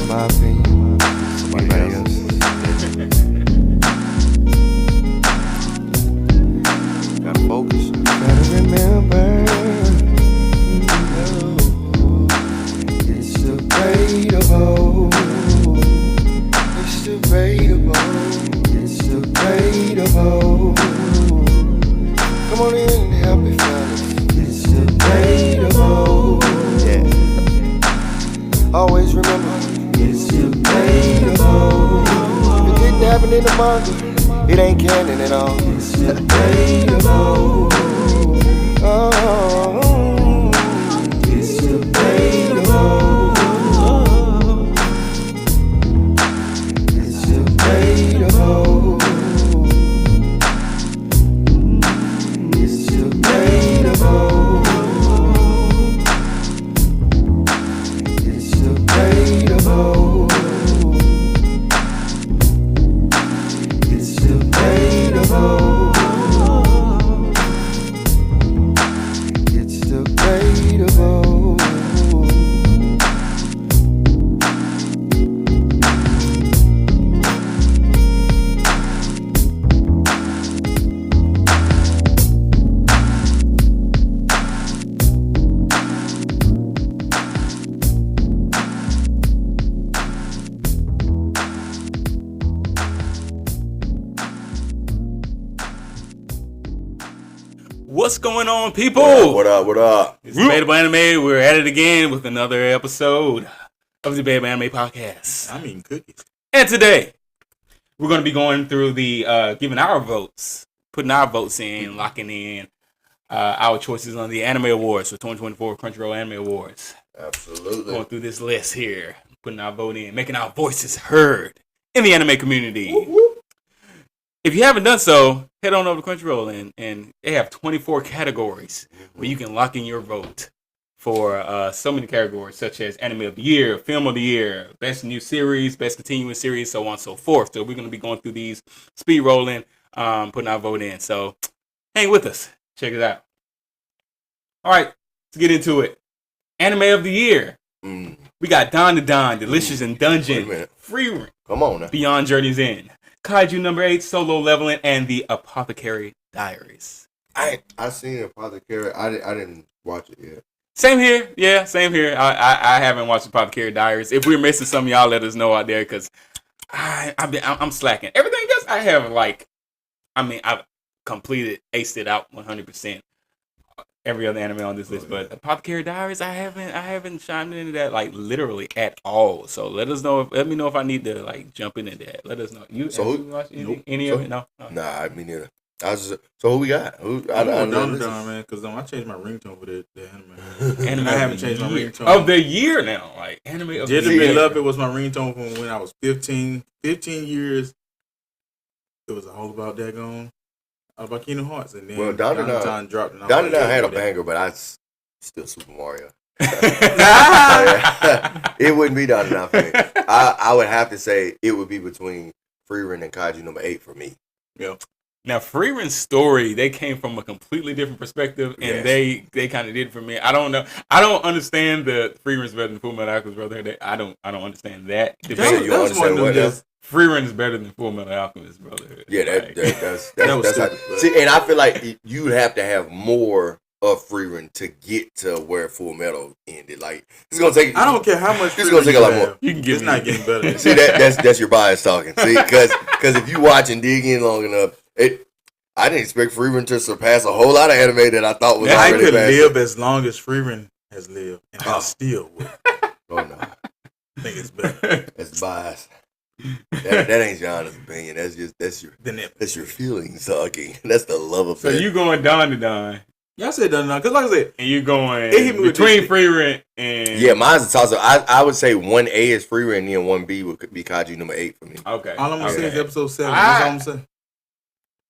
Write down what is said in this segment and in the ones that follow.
my opinion. Somebody else. Gotta focus. Gotta remember. It's debatable. It's debatable. It's debatable. Come on in and help me find it. It's debatable. Yeah. Always remember. It's debatable. If it didn't happen in the manga, it ain't canon at all. It's debatable. Oh, it's debatable. It's debatable. It's debatable. It's debatable. It's debatable. It's debatable. What's going on, people? What up? It's DebatableAnime. We're at it again with another episode of the DebatableAnime podcast. I mean cookies. And today, we're going to be going through the, giving our votes, putting our votes in, locking in our choices on the Anime Awards for 2024 Crunchyroll Anime Awards. Absolutely. Going through this list here, putting our vote in, making our voices heard in the anime community. Woo-woo. If you haven't done so, head on over to Crunchyroll and they have 24 categories where you can lock in your vote for so many categories such as Anime of the Year, Film of the Year, Best New Series, Best Continuing Series, so on and so forth. So we're going to be going through these, speed rolling, putting our vote in. So hang with us. Check it out. All right, let's get into it. Anime of the Year. We got Don to Don, Delicious in Dungeon, Free Rent, Come on now. Beyond Journey's End, Kaiju number 8, Solo Leveling, and the Apothecary Diaries. I seen Apothecary. I didn't watch it yet. Same here. Yeah, same here. I haven't watched Apothecary Diaries. If we're missing some, y'all let us know out there because I'm slacking. Everything else I have I've completed, aced it out 100%. Every other anime on this list, but Apothecary Diaries, I haven't chimed into that like literally at all. So let me know if I need to like jump into that. Let us know. You watch any of it? No. Nah, me neither. So who we got? I don't know, man, because I changed my ringtone for the anime. Anime I haven't changed my ringtone of the year now. Like anime of the year. Dearly Beloved was my ringtone from when I was 15. 15 years. It was all about that going. About Kingdom Hearts, and then Don dropped. Don had a banger, but I still Super Mario. It wouldn't be Don for me. I would have to say it would be between Free Rent and Kaiju number 8 for me. Yeah. Now, Free Rent's story, they came from a completely different perspective, and they kind of did it for me. I don't know. I don't understand the Free Rent's better than Fullmetal Alchemist Brotherhood. I don't understand that. Free Rent is better than Fullmetal Alchemist Brotherhood. Yeah, that's see, and I feel like you have to have more of Free Rent to get to where Full Metal ended. Like it's gonna take. I don't care how much. It's gonna take a lot more. You can get. It's not getting better. See that's your bias talking. See, because if you watch and dig in long enough, I didn't expect Free Rent to surpass a whole lot of anime that I thought was. I could live as long as Free Rent has lived, and I still would. Oh no, I think it's better. That's bias. That ain't John's opinion. That's your feelings talking. That's the love of it. So you going Don to Don? Y'all said Don because like I said, and you going between Free Rent and mine's a toss up. I would say 1A is Free Rent and then 1B would be Kaiju number 8 for me. Okay. All I'm gonna say is episode 7. That's all I'm saying.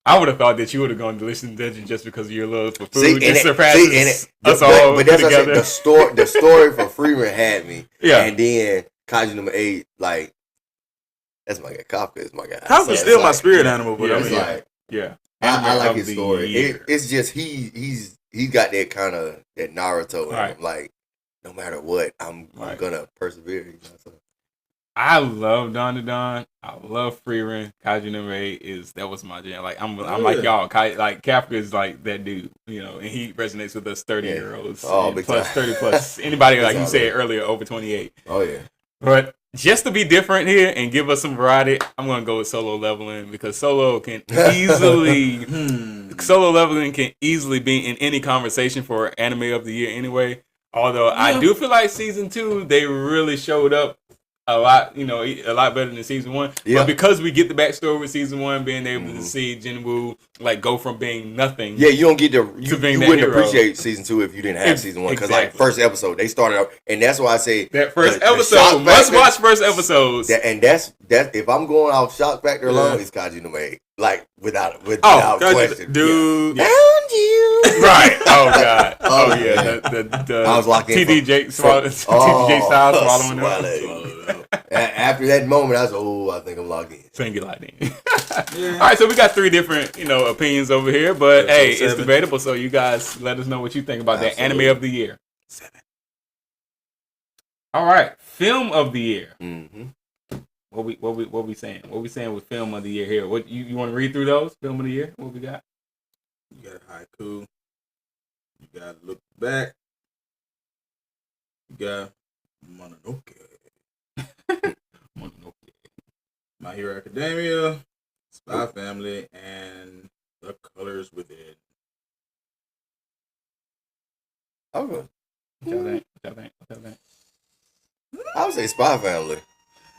I would have thought that you would have gone Delicious in Dungeon just because of your love for food. But surpasses us all but that's together. The story for Free Rent had me. Yeah. And then Kaiju number 8, like that's my guy. Kafka is my guy. Kafka's still my spirit animal, but I it's mean, like I like his story. It's just he's got that kind of that Naruto in him. Like no matter what, I'm gonna persevere. You know, so. I love Dawn to Dawn. I love Frieren. Kaiju number 8 that was my jam. Like I'm like y'all. Like Kafka is like that dude, and he resonates with us 30-year-olds. Oh, and plus 30 plus anybody like you said earlier over 28. Oh yeah. But just to be different here and give us some variety, I'm gonna go with Solo Leveling because Solo can easily be in any conversation for anime of the year anyway. Although I do feel like season 2 they really showed up a lot better than season 1. Yeah. But because we get the backstory with season 1, being able to see Jinwoo like go from being nothing. Yeah, you don't get you wouldn't appreciate season 2 if you didn't have season 1 because like first episode they started out, and that's why I say that first episode must watch first episodes. And that's if I'm going off shock factor alone, it's Kaiju no 8. Like without question, dude. Yeah. Found you. Right. Oh god. Oh yeah. The I was locked in. TDJ Styles swallowing up. After that moment, I was I think I'm logged in. Finger locked in. All right, so we got 3 different opinions over here, but hey, it's debatable. So you guys let us know what you think about that anime of the year. 7. All right, film of the year. Mm-hmm. What we saying? What we saying with film of the year here? What you want to read through those film of the year? What we got? You got Haiku. You got Look Back. You got Mononoke. My Hero Academia, Spy Family, and The Colors Within. Okay. What y'all think? I would say Spy Family.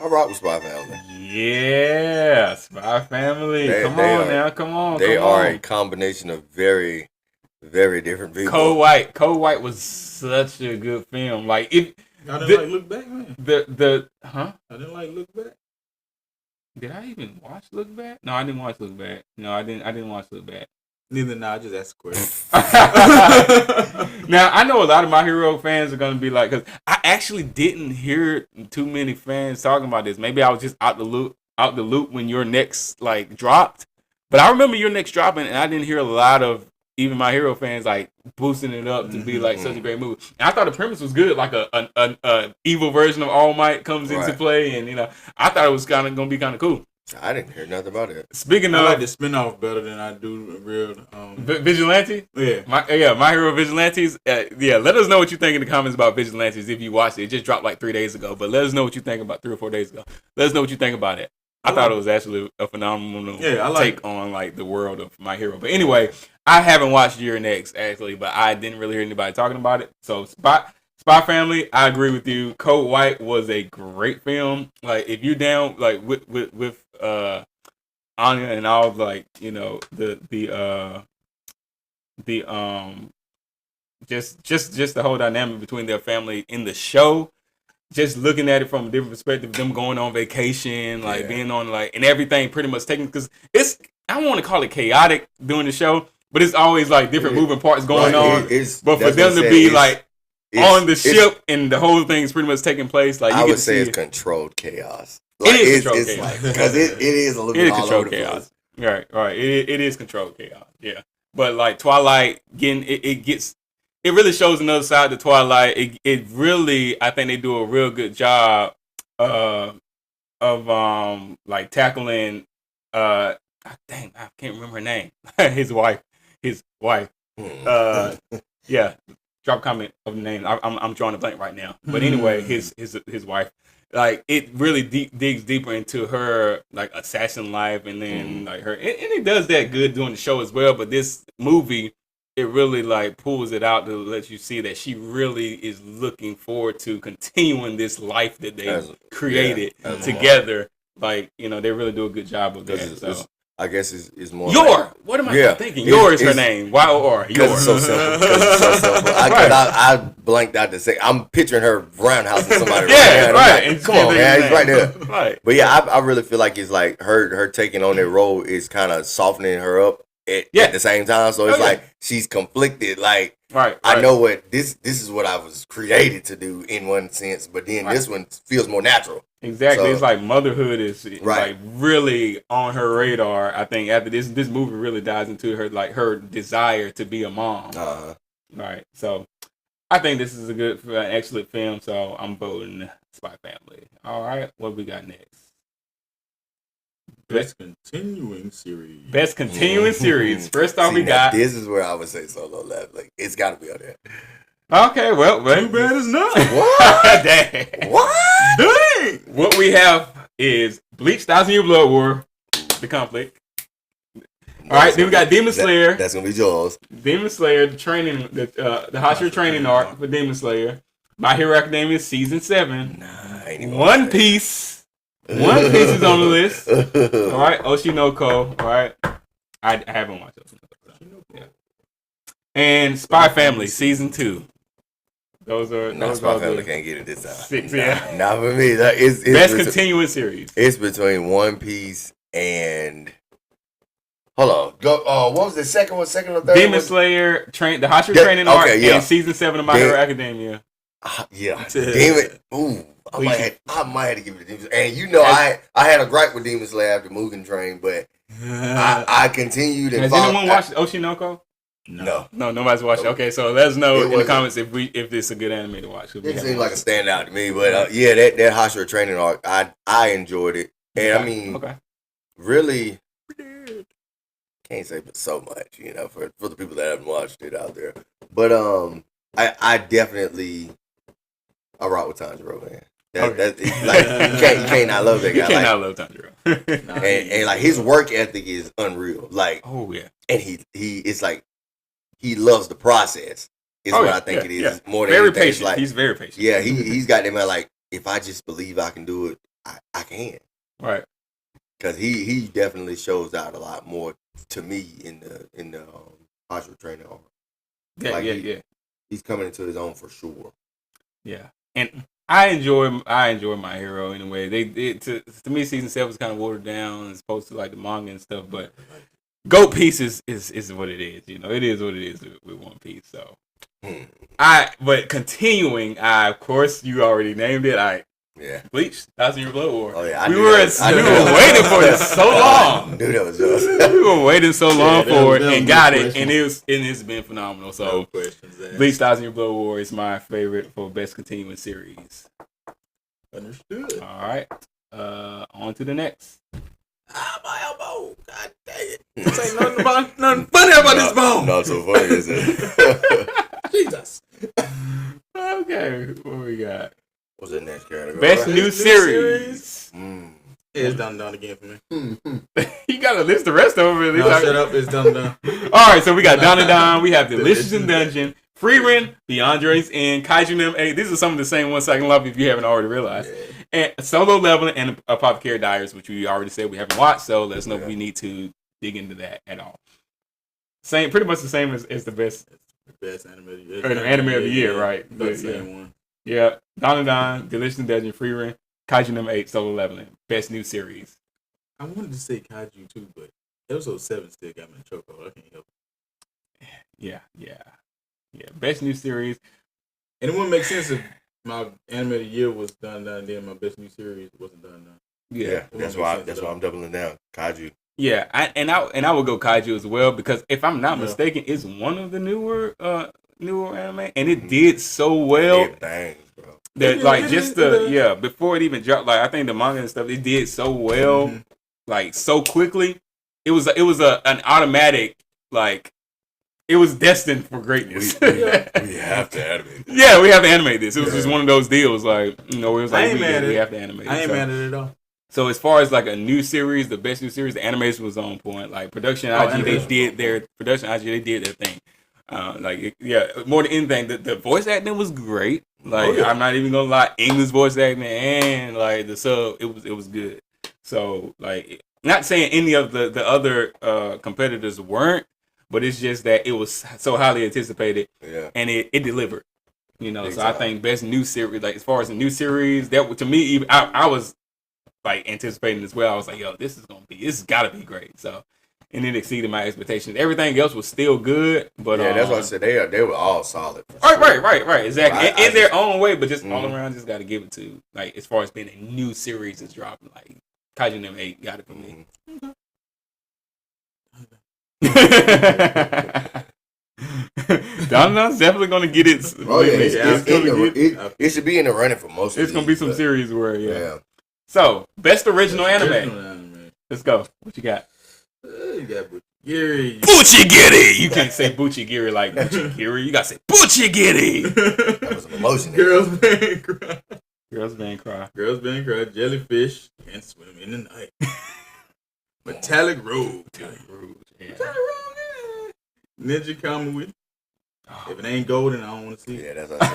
I rock with Spy Family. Yeah, Spy Family. Come on. They are a combination of very, very different people. Code White was such a good film. Like it. I didn't like Look Back, man. I didn't like Look Back. Did I even watch Look Back? No, I didn't watch Look Back. No, I didn't watch Look Back. Neither. Nah, I just asked a question. Now I know a lot of My Hero fans are gonna be like, because I actually didn't hear too many fans talking about this. Maybe I was just out the loop when your next like dropped. But I remember your next dropping, and I didn't hear a lot of even My Hero fans like boosting it up to be like such a great movie. And I thought the premise was good, like a evil version of All Might comes into play, and I thought it was gonna be kind of cool. I didn't hear nothing about it. Speaking of, I like the spinoff better than I do real Vigilante. Yeah, My Hero Vigilantes. Let us know what you think in the comments about Vigilantes if you watched it. It just dropped like 3 days ago, but let us know what you think about 3 or 4 days ago. Let us know what you think about it. I thought it was actually a phenomenal take on like the world of My Hero. But anyway, I haven't watched Your Next actually, but I didn't really hear anybody talking about it. So Spy Family, I agree with you. Code White was a great film. Like if you're down like with Anya and all like just the whole dynamic between their family in the show. Just looking at it from a different perspective, them going on vacation, like being on like, and everything pretty much taking, because I don't want to call it chaotic during the show, but it's always like different moving parts going on. But for them to be like on the ship and the whole thing's pretty much taking place, like I would say it's controlled chaos. Like, it is controlled chaos because it is a little bit all over the place. Right. It is controlled chaos. Yeah, but like Twilight, getting it really shows another side of Twilight. It really, I think they do a real good job of like tackling I can't remember her name. his wife. Drop a comment of the name. I'm drawing a blank right now. But anyway, his wife. Like it really digs deeper into her like assassin life, and then like her, and it does that good during the show as well. But this movie, it really like pulls it out to let you see that she really is looking forward to continuing this life that they created together. Like they really do a good job of that. I guess it's more. What am I thinking? Is her name. Y-O-R. It's so simple. I blanked out to say. I'm picturing her roundhouse and somebody. Right. Like, come on, man, he's right there. Right. But yeah, I really feel like it's like her taking on that role is kind of softening her up at the same time. So it's like she's conflicted. Like I know what this is what I was created to do in one sense, but then this one feels more natural. Exactly. So, it's like motherhood is like really on her radar. I think after this movie really dives into her like her desire to be a mom. Right. So I think this is an excellent film, so I'm voting Spy Family. All right, what we got next? Best continuing series. Best continuing series. First off, we got. This is where I would say Solo Leveling. It's got to be on there. Okay, well, too bad it's not. What? Dang. What? Dang. What we have is Bleach, 1,000-Year Blood War, the conflict. All right, then we got Demon Slayer. That's gonna be yours. Demon Slayer, the training, the Hashira training arc for Demon Slayer. My Hero Academia season 7. One Piece. One Piece is on the list. All right, Oshinoko. All right, I haven't watched Oshinoko. Yeah. And Spy Family season 2. Those are Spy Family can't get it this time. 6, yeah. Not for me. It's best continuing series. It's between One Piece and. Hold on. Go. What was the second one? Second or third? Demon Slayer, the Hashira training arc, and season 7 of My Hero Academia. Yeah. Demon. Ooh. I might have to give it to Demon Slayer. And you know, I had a gripe with Demon Slayer after Mugen Train, but I continued. Has anyone watched Oshinoko? No, nobody's watched. Okay, so let us know in the comments if it's a good anime to watch. It seemed like a standout to me, but yeah, that Hashira training arc, I enjoyed it, and I mean, really. Can't say but so much, you know, for the people that haven't watched it out there. But I definitely rock with Tanjiro, man. That's like you can't not love that guy. You can't not love Tanjiro. and like his work ethic is unreal. Like and he it's like he loves the process. Is what I think it is. Yeah. More than very anything. patient. Like, he's very patient. Yeah, he's got them like if I just believe I can do it, I can. Right. Because he definitely shows out a lot more to me in the Hashira training arc. Yeah, He's coming into his own for sure. Yeah, and I enjoy My Hero in a way. To me, season 7 is kind of watered down as opposed to like the manga and stuff. But Goat Piece is what it is. You know, it is what it is with One Piece. So but continuing, of course you already named it. Yeah. Bleach, 1,000-Year Blood War. Oh yeah, we were waiting for this so long. I knew that was yours. We were waiting so long for it and got it, and it's been phenomenal. So, Bleach, 1,000-Year Blood War is my favorite for best continuing series. Understood. All right, on to the next. My elbow. God dang it. This ain't nothing funny about this bone. Not so funny, is it? Jesus. Okay, what we got? What's the next category? Best new series. It's done again for me. You gotta list the rest of them. No, shut up. It's done. All right, so we got Don. We have Delicious in Dungeon, Free Beyond Journey's End, Kaiju Nem 8. These are some of the same ones I can love if you haven't already realized. Yeah. And Solo Leveling and Apothecary Diaries, which we already said we haven't watched. So let us know if we need to dig into that at all. Pretty much the same as the best anime of the year, right? The same one. Yeah, Don, Delicious in Dungeon, Free Kaiju Nem 8, Solo Leveling, best new series. I wanted to say Kaiju too, but episode 7 still got me in chokehold. I can't help it. Yeah. Best new series. And it wouldn't make sense if my anime of the year was done, and then my best new series wasn't done. Yeah, that's why I'm doubling down. Kaiju. Yeah, I would go Kaiju as well because if I'm not mistaken, it's one of the newer anime, and it did so well. It bangs, bro. That like just before it even dropped, like I think the manga and stuff, it did so well, like so quickly. It was an automatic like. It was destined for greatness. We have to animate this. Yeah, we have to animate this. It was just one of those deals, like, you know, it was like, we have to animate it. I ain't mad at it at all. So as far as like a new series, the best new series, the animation was on point. Like Production IG, they did their thing. More than anything, the voice acting was great. Like I'm not even gonna lie, English voice acting and like the sub, it was good. So like, not saying any of the other competitors weren't. But it's just that it was so highly anticipated, and it delivered. You know, exactly. So I think best new series, like as far as the new series, that to me, even I was like anticipating as well. I was like, yo, this has got to be great. So, and it exceeded my expectations. Everything else was still good, but that's why I said they were all solid. Right, exactly. In their own way, but just all around, just got to give it to like as far as being a new series is dropping. Like Kaiju Nem 8 got it for me. Dandadan's definitely gonna get it. Oh yeah, it should be in the running for most. It's gonna be some series where yeah. So best original anime. Let's go. What you got? You got Buchigiri. Buchigiri! You can't say Buchigiri like Buchigiri. You gotta say Buchigiri! That was an emotion. Girls Band Cry. Girls Band Cry. Girls Band Cry. Jellyfish. Can't swim in the night. Metallic Road. Metallic Road. Yeah. Metallic Road, yeah. Ninja Kamui. Oh. If it ain't golden, I don't want to see it. Yeah, that's what I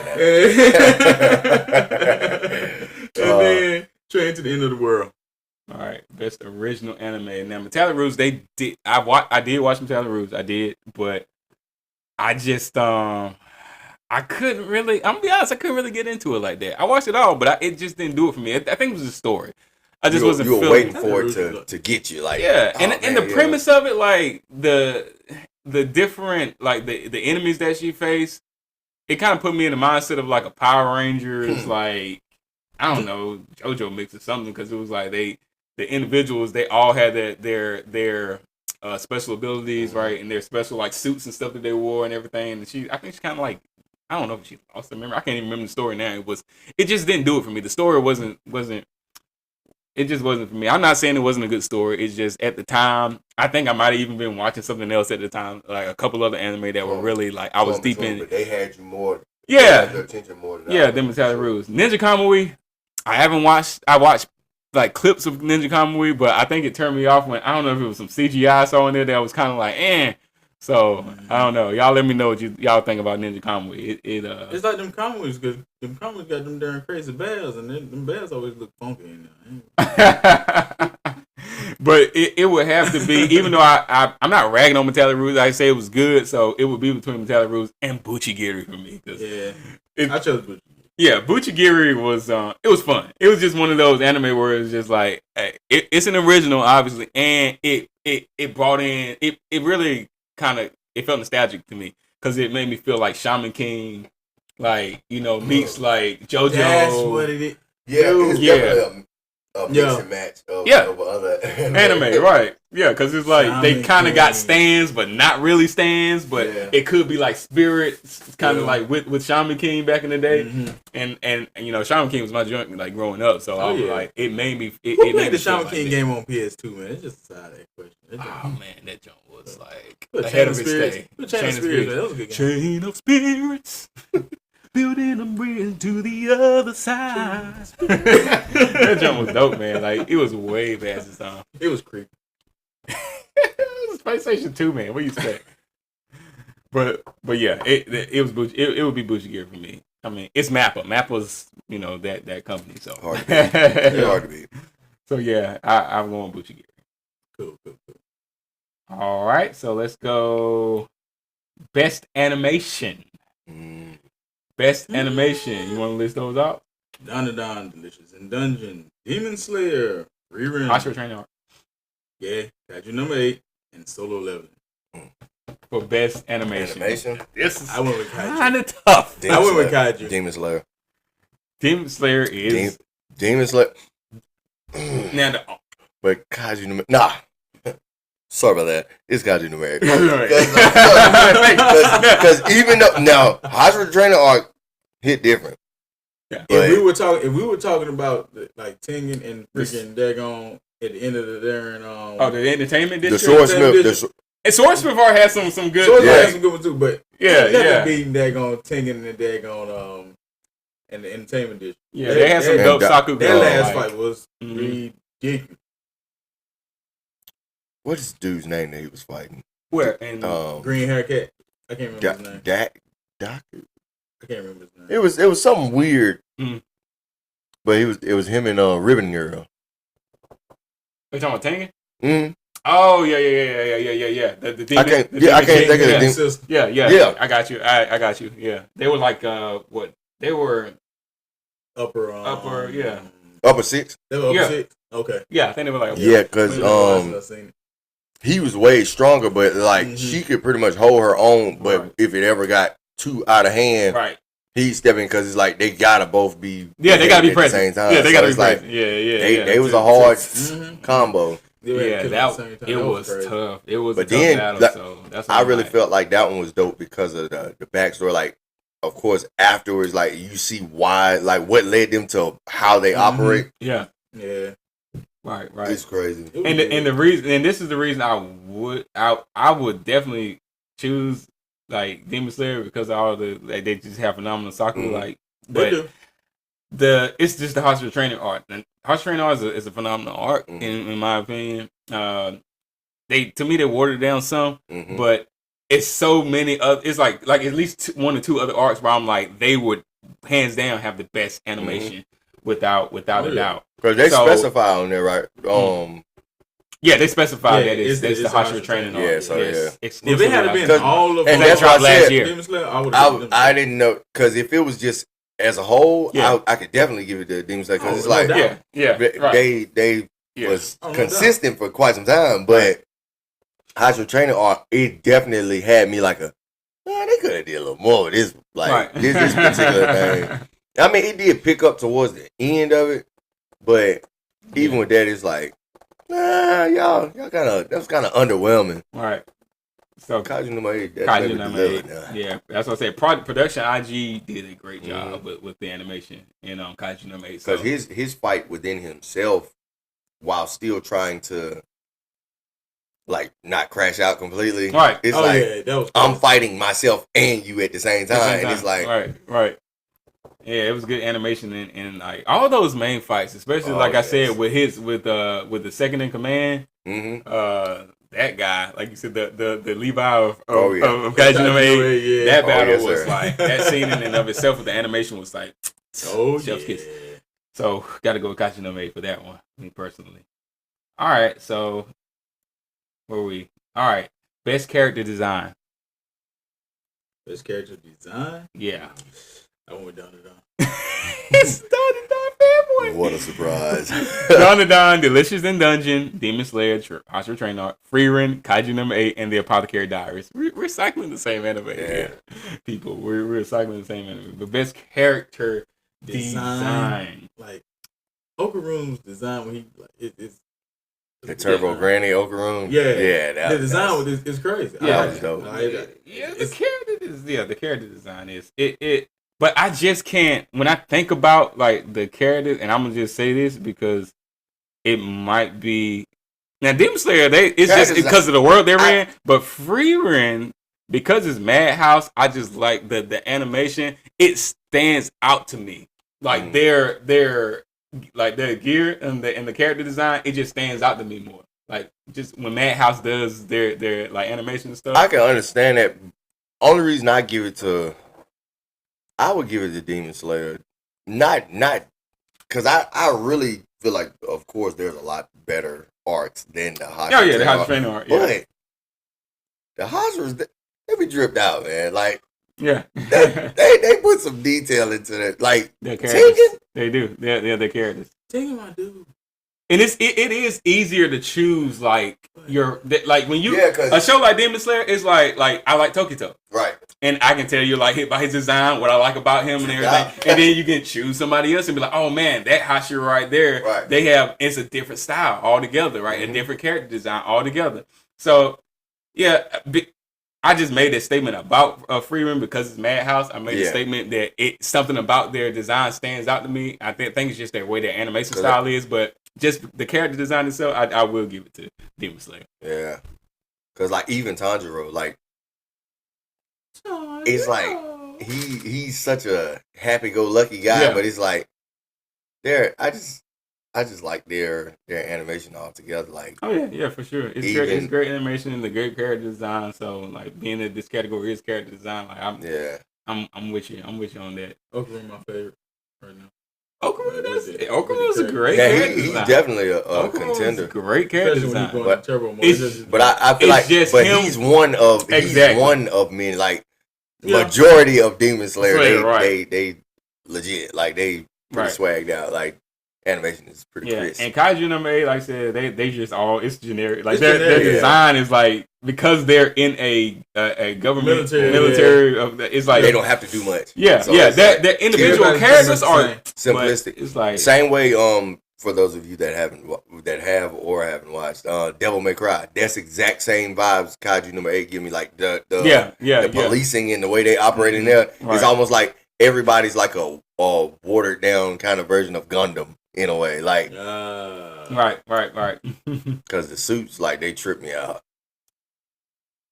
said. And then Train to the End of the World. All right, best original anime. Now, Metallic Roots, I did watch Metallic Roots, I did, but I just I couldn't really. I'm gonna be honest, I couldn't really get into it like that. I watched it all, but it just didn't do it for me. I think it was the story. I just wasn't. You were waiting for it to get you, like and the premise of it, like the different like the enemies that she faced, it kind of put me in the mindset of like a Power Rangers, like I don't know, JoJo mix or something, because it was like the individuals, they all had their special abilities, right, and their special like suits and stuff that they wore and everything. And I think she kind of like, I don't know if she lost her memory. I can't even remember the story now. It just didn't do it for me. The story wasn't. It just wasn't for me. I'm not saying it wasn't a good story. It's just at the time, I think I might have even been watching something else at the time, like a couple other anime that were really like I was deep in. But they had you more. Yeah. They had your attention more than them Metallic Rules. Ninja Kamui, I haven't watched. I watched like clips of Ninja Kamui, but I think it turned me off when I don't know if it was some CGI I saw in there that was kind of like, eh. So I don't know. Y'all let me know what y'all think about Ninja Kamui. It's like them Kamuis, because them Kamuis got them darn crazy bells, and them bells always look funky in there. But it would have to be, even though I'm not ragging on Metallic Rules, I say it was good, so it would be between Metallic Rules and Buchigiri for me. I chose Buchigiri. Yeah, Buchigiri was it was fun. It was just one of those anime where it's just like it's an original, obviously, and it brought in it really kind of it felt nostalgic to me because it made me feel like Shaman King, like meets like JoJo. That's what it is. Yeah, it's definitely a mix and match of other anime, right? Yeah, because it's like they kind of got stands, but not really stands. But it could be like spirits, kind of like with Shaman King back in the day. Mm-hmm. And Shaman King was my joint like growing up, so I was like, it made me. Who made the Shaman King game on PS2, man? It's just a side of that question. Oh man, that joint was like ahead of its day. Chain of Spirits, that was a good game. Chain of Spirits. Building a bridge to the other side. That jump was dope, man. Like it was way past its time. It was creepy. It was PlayStation 2, man. What do you expect? But yeah, it was it would be Buchigiri for me. I mean, it's Mappa. Mappa's that company, so hard to beat. Hard to beat. So yeah, I'm going Buchigiri. Cool. All right, so let's go. Best animation. Best animation. You want to list those out? Dandadan, Delicious in Dungeon, Demon Slayer, Rerun, Hashira Training Arc. Yeah, Kaiju number 8, and Solo Leveling. For best animation. This is I went with Kaiju. Kind of tough. I went with Kaiju. Demon Slayer. Demon Slayer is Demon Slayer. But Kaiju number sorry about that. It's Kaiju numeric. Because even though now Hashira Training Arc hit different. Yeah. If we were talking about like Tengen and freaking daggone at the end of the the entertainment district. The Swordsmith. And Swordsmith already has some good. Swordsmith has some good ones too, but beating daggone Tengen and daggone and the entertainment district. Yeah, they had some dope Sakuga. That last fight was ridiculous. What is the dude's name that he was fighting? Where? Green haircut. I can't remember his name. Daku? I can't remember his name. It was something weird. But it was him and Ribbon Girl. You talking about Tengen? Mm-hmm. Oh yeah. The demon, I can't think of the system. Yeah. I got you. Yeah. They were like what? They were upper Upper 6? They were upper 6? Okay. Yeah, I think they were like because he was way stronger, but like she could pretty much hold her own. But if it ever got too out of hand, he's stepping because it's like they gotta both be they gotta be present at the same time. Yeah, they gotta be present. Yeah. They was a hard combo. Yeah, it was tough. It was but a tough battle. Like, so that's I really felt like that one was dope because of the backstory. Like, of course, afterwards, like you see why, like what led them to how they operate. Yeah. Right. It's crazy. And the reason, and this is the reason I would definitely choose like Demon Slayer because of all the like they just have phenomenal Sakura like, but it's just the Hashira training art. And Hashira training art is a phenomenal art in my opinion. They watered it down some, but it's so many other. It's like at least one or two other arcs where I'm like they would hands down have the best animation without a doubt. Because they specify on there, right? Yeah, they specify that it's the Hashira training art. Yeah, so if it had been all of and them that's why last year, I didn't know because if it was just as a whole, I could definitely give it to Demon Slayer because it's like they was consistent for quite some time, but Hashira training art it definitely had me like man, they could have did a little more of this, like this particular thing. I mean, it did pick up towards the end of it, but even with that, it's like, y'all that was kind of underwhelming. Right. So Kaiju number 8, yeah, that's what I said. Production IG did a great job with the animation in Kaiju number 8. Because his fight within himself, while still trying to like not crash out completely, right? It's I'm fighting myself and you at the same time, and it's like right. Yeah, it was good animation and like all those main fights, especially I said with the second in command, that guy, like you said, the Levi of Kaiju number 8, that battle was like that scene in and of itself with the animation was like chef's kiss. So got to go with Kaiju number 8 for that one, me personally. All right, so where were we? All right, best character design. Best character design? Yeah. I went down to Don. It's Don fanboy. What a surprise. Don, Delicious in Dungeon, Demon Slayer, Hashira Train Art, Freerun, Kaiju number 8, and the Apothecary Diaries. We're cycling the same anime here. People, we're cycling the same anime. But best character design. Like, Okaru's design when it's the Turbo Granny Okaru. Yeah, the design is crazy. Yeah, the character design is it. But I just can't. When I think about like the characters, and I'm gonna just say this because it might be now Demon Slayer. It's just because of the world they're in. But Freerun, because it's Madhouse, I just like the animation. It stands out to me. Like their gear and the character design, it just stands out to me more. Like just when Madhouse does their like animation and stuff. I can understand that. Only reason I would give it to Demon Slayer. Not because I really feel like of course there's a lot better arcs than the Hashira. The Hashira art. Yeah. But the Hashiras they be dripped out, man. Like they put some detail into that. Like their characters. They do. They're their characters. Tengen, my dude. And it is easier to choose like when you a show like Demon Slayer is like I like Tokito. Right. And I can tell you like by his design what I like about him and everything. And then you can choose somebody else and be like, oh man, that Hashira right there, it's a different style altogether, right? A different character design altogether. So yeah, I just made that statement about Freerun because it's Madhouse. I made a statement that something about their design stands out to me. I think it's just their way their animation style is, but just the character design itself, I will give it to Demon Slayer. Yeah, because like even Tanjiro, like it's like he's such a happy-go-lucky guy, but it's like I just like their animation altogether. Like for sure. It's great animation and the great character design. So like being that this category is character design, like I'm with you. I'm with you on that. Okaru my favorite right now. Okaru's a great character he's design. Definitely a contender. Great character design. But I feel like he's one of many. Like majority of Demon Slayer, they legit. Like they pretty swagged out. Like animation is pretty crisp. And Kaiju number 8, like I said, they just it's generic. Like their design is like because they're in a government military. It's like they don't have to do much. Their individual characters are simplistic. It's like same way for those of you that have or haven't watched, Devil May Cry. That's exact same vibes. Kaiju number 8 give me like the policing and the way they operate in there. Right. It's almost like everybody's like a watered down kind of version of Gundam in a way. Like right. Because the suits, like, they trip me out.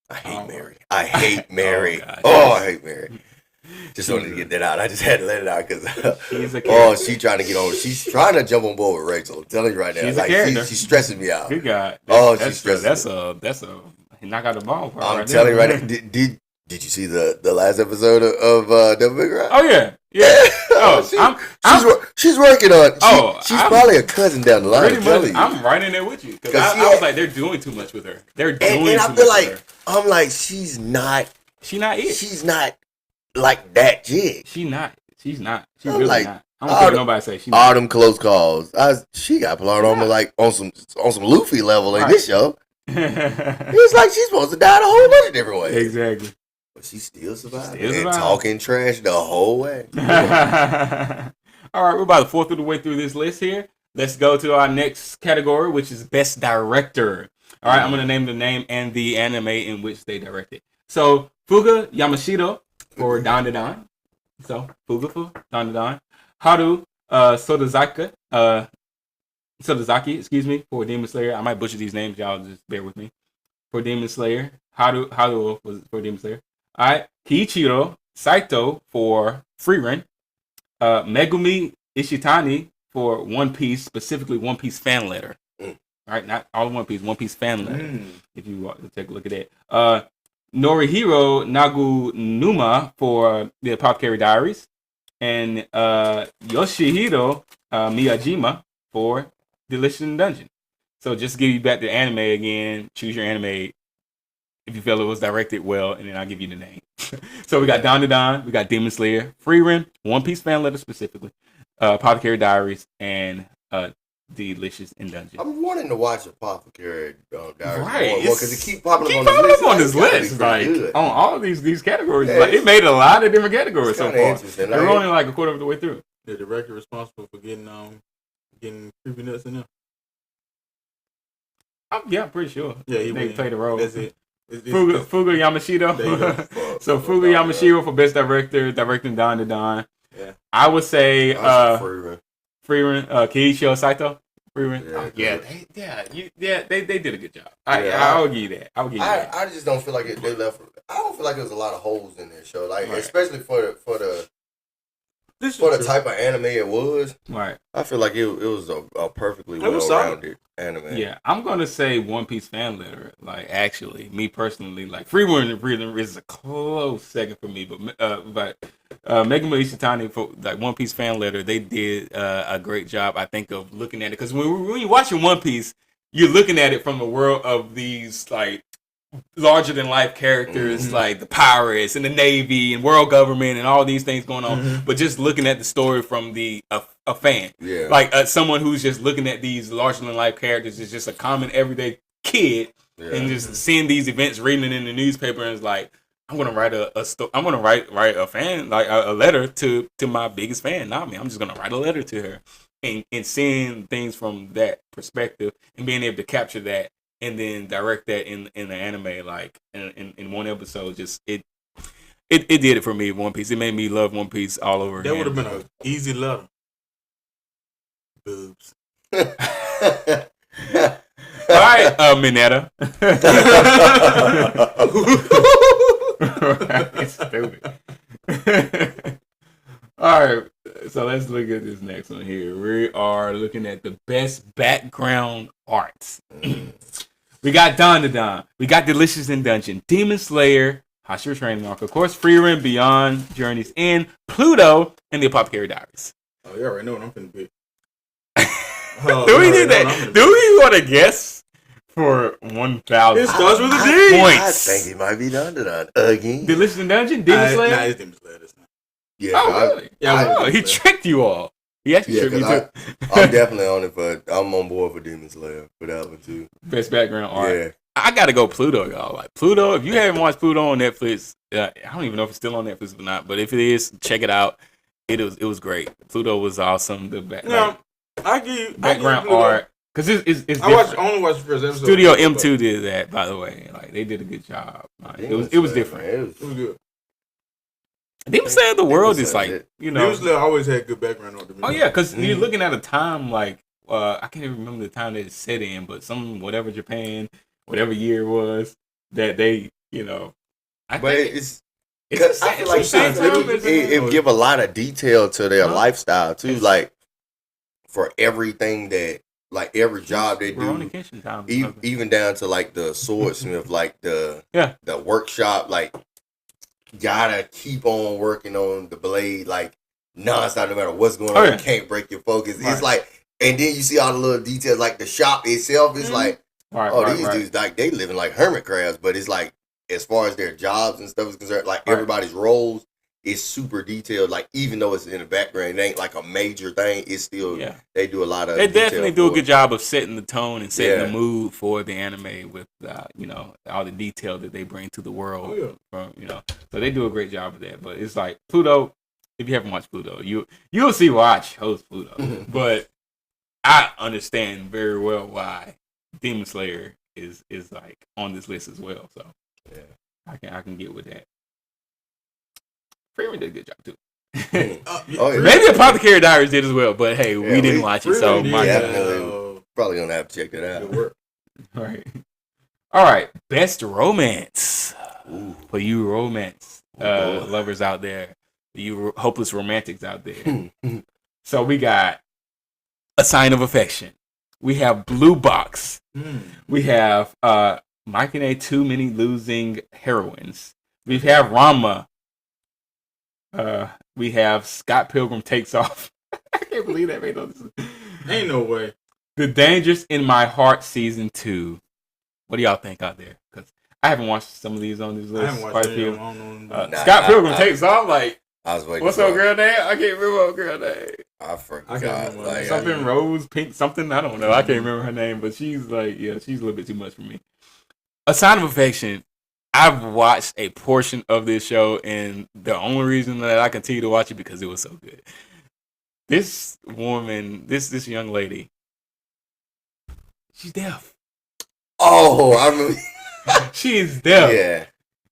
I hate Mary. I hate Mary. I hate Mary. Just wanted to get that out. I just had to let it out because she's trying to get over. She's trying to jump on board with Rachel. I'm telling you right now, she's stressing me out. Good God. She's stressing. That's a knock out the ball. I'm telling you right now. Did you see the last episode of Devil May Cry? Oh yeah. She's working on. She's probably a cousin down the line. I'm right in there with you because I was like, they're doing too much with her. They're doing too much with her. I'm like, she's not it. She's not like that chick. She's not. She's really like, not. I don't care nobody say she's not. All them close calls. She got put on like on some Luffy level in this show. It's like she's supposed to die in a whole bunch of different ways. Exactly. But she still survived. And talking trash the whole way. All right, we're about a fourth of the way through this list here. Let's go to our next category, which is Best Director. All right, I'm going to name the name and the anime in which they directed. So, Fuga Yamashita for Dan Da Dan. So, Fuga for Dan Da Dan. Haru Sodazaki, for Demon Slayer. I might butcher these names. Y'all just bear with me. For Demon Slayer. Haru was for Demon Slayer. All right. Kiichiro Saito for Frieren. Megumi Ishitani for One Piece, specifically One Piece fan letter. All right, not all of One Piece fan letter. If you want to take a look at that. Norihiro Nagunuma for the Apothecary Diaries. And Yoshihiro Miyajima for Delicious in Dungeon. So just to give you back the anime again, choose your anime if you feel it was directed well, and then I'll give you the name. So we got Dan Da Dan, we got Demon Slayer, Frieren, One Piece fan letter specifically, Apothecary Diaries, and Delicious in Dungeon. I'm wanting to watch Apothecary Diaries right, because it keep popping up on this list. Like on all of these categories, like it made a lot of different categories so far. They're only like a quarter of the way through. The director responsible for getting creepy nuts in there. Yeah, I'm pretty sure. Yeah, they played a role. That's it. Fuga Yamashita. So Fuga Yamashita for Best Director, directing Dan Da Dan. Yeah. I would say Frieren, Kiichiro Saito. Frieren. They did a good job. I'll give you that. I just don't feel like they left. I don't feel like there's a lot of holes in this show, like especially for the type of anime it was. Right. I feel like it was a perfectly well-rounded anime. Yeah, I'm gonna say One Piece fan letter. Like, actually, me personally, like Frieren is a close second for me, but Megumi Ishitani for like One Piece fan letter, they did a great job, I think, of looking at it, because when you're watching One Piece, you're looking at it from the world of these like larger than life characters, like the pirates and the Navy and world government and all these things going on, but just looking at the story from a fan, like someone who's just looking at these larger than life characters is just a common everyday kid, and just seeing these events, reading it in the newspaper, and it's like, I'm gonna write I'm gonna write a fan, like a letter to my biggest fan, Nami. I'm just gonna write a letter to her, and seeing things from that perspective and being able to capture that and then direct that in the anime, like in one episode, just it did it for me. One Piece, it made me love One Piece all over again. That would have been an easy letter. Boobs. All right, Minetta. Right, stupid. All right, so let's look at this next one here. We are looking at the best background arts. We got Dan Da Dan. We got Delicious in Dungeon, Demon Slayer, Hashira Training Arc, of course, Frieren, Beyond Journey's End, Pluto, and the Apothecary Diaries. Oh, you already know what I'm finna be. Do we do that? Do we want to guess for 1,000? It starts with a D. Points. I think it might be Dan Da Dan again. Delicious in Dungeon, Demon Slayer. Nah, it's Demon Slayer this time. Yeah. Oh, really? He tricked you all. He actually tricked me too. I'm definitely on it I'm on board for Demon Slayer for that one too. Best background art. Yeah. I gotta go Pluto, y'all. Like Pluto, if you haven't watched Pluto on Netflix, I don't even know if it's still on Netflix or not, but if it is, check it out. It was great. Pluto was awesome. background art. Because it's I only watched the first episode. Studio M2 did that, by the way. Like they did a good job. Like, it was different. It was good. Demon Slayer the world is like, Demon Slayer always had good background art. Oh yeah, because you're looking at a time like I can't even remember the time that it's set in, but whatever Japan, whatever year it was that they, I feel like it give a lot of detail to their lifestyle too, like for everything that, like every job they do, even down to like the swordsmith, like the workshop, like gotta keep on working on the blade, like nonstop, no matter what's going on. You can't break your focus. Right. It's like, and then you see all the little details, like the shop itself is like, these dudes, like they living like hermit crabs, but it's like, as far as their jobs and stuff is concerned, like everybody's roles is super detailed. Like even though it's in the background, it ain't like a major thing. It's still they do a lot of. They definitely do a good job of setting the tone and setting the mood for the anime with all the detail that they bring to the world. So they do a great job of that. But it's like Pluto. If you haven't watched Pluto, you'll see why I chose Pluto. But I understand very well why Demon Slayer is like on this list as well. So. Yeah, I can get with that. Freeman did a good job too. Maybe Apothecary Diaries did as well, but hey, we didn't watch it, so probably gonna have to check that out. All right. Best romance. For you romance lovers out there, you hopeless romantics out there. So we got A Sign of Affection. We have Blue Box. We have Machine Too Many Losing Heroines. We have Ranma. We have Scott Pilgrim Takes Off. I can't believe that made no sense. Ain't no way. The Dangers in My Heart Season 2. What do y'all think out there? Because I haven't watched some of these on this list. I haven't watched any of them. Scott Pilgrim Takes Off. Like, I was waiting. What's her girl name? I can't remember her girl name. I forgot. Like, something Rose Pink something. I don't know. I can't remember her name, but she's like, she's a little bit too much for me. A Sign of Affection. I've watched a portion of this show, and the only reason that I continue to watch it because it was so good. This woman, this young lady, she's deaf. Oh, I mean, she's deaf. Yeah,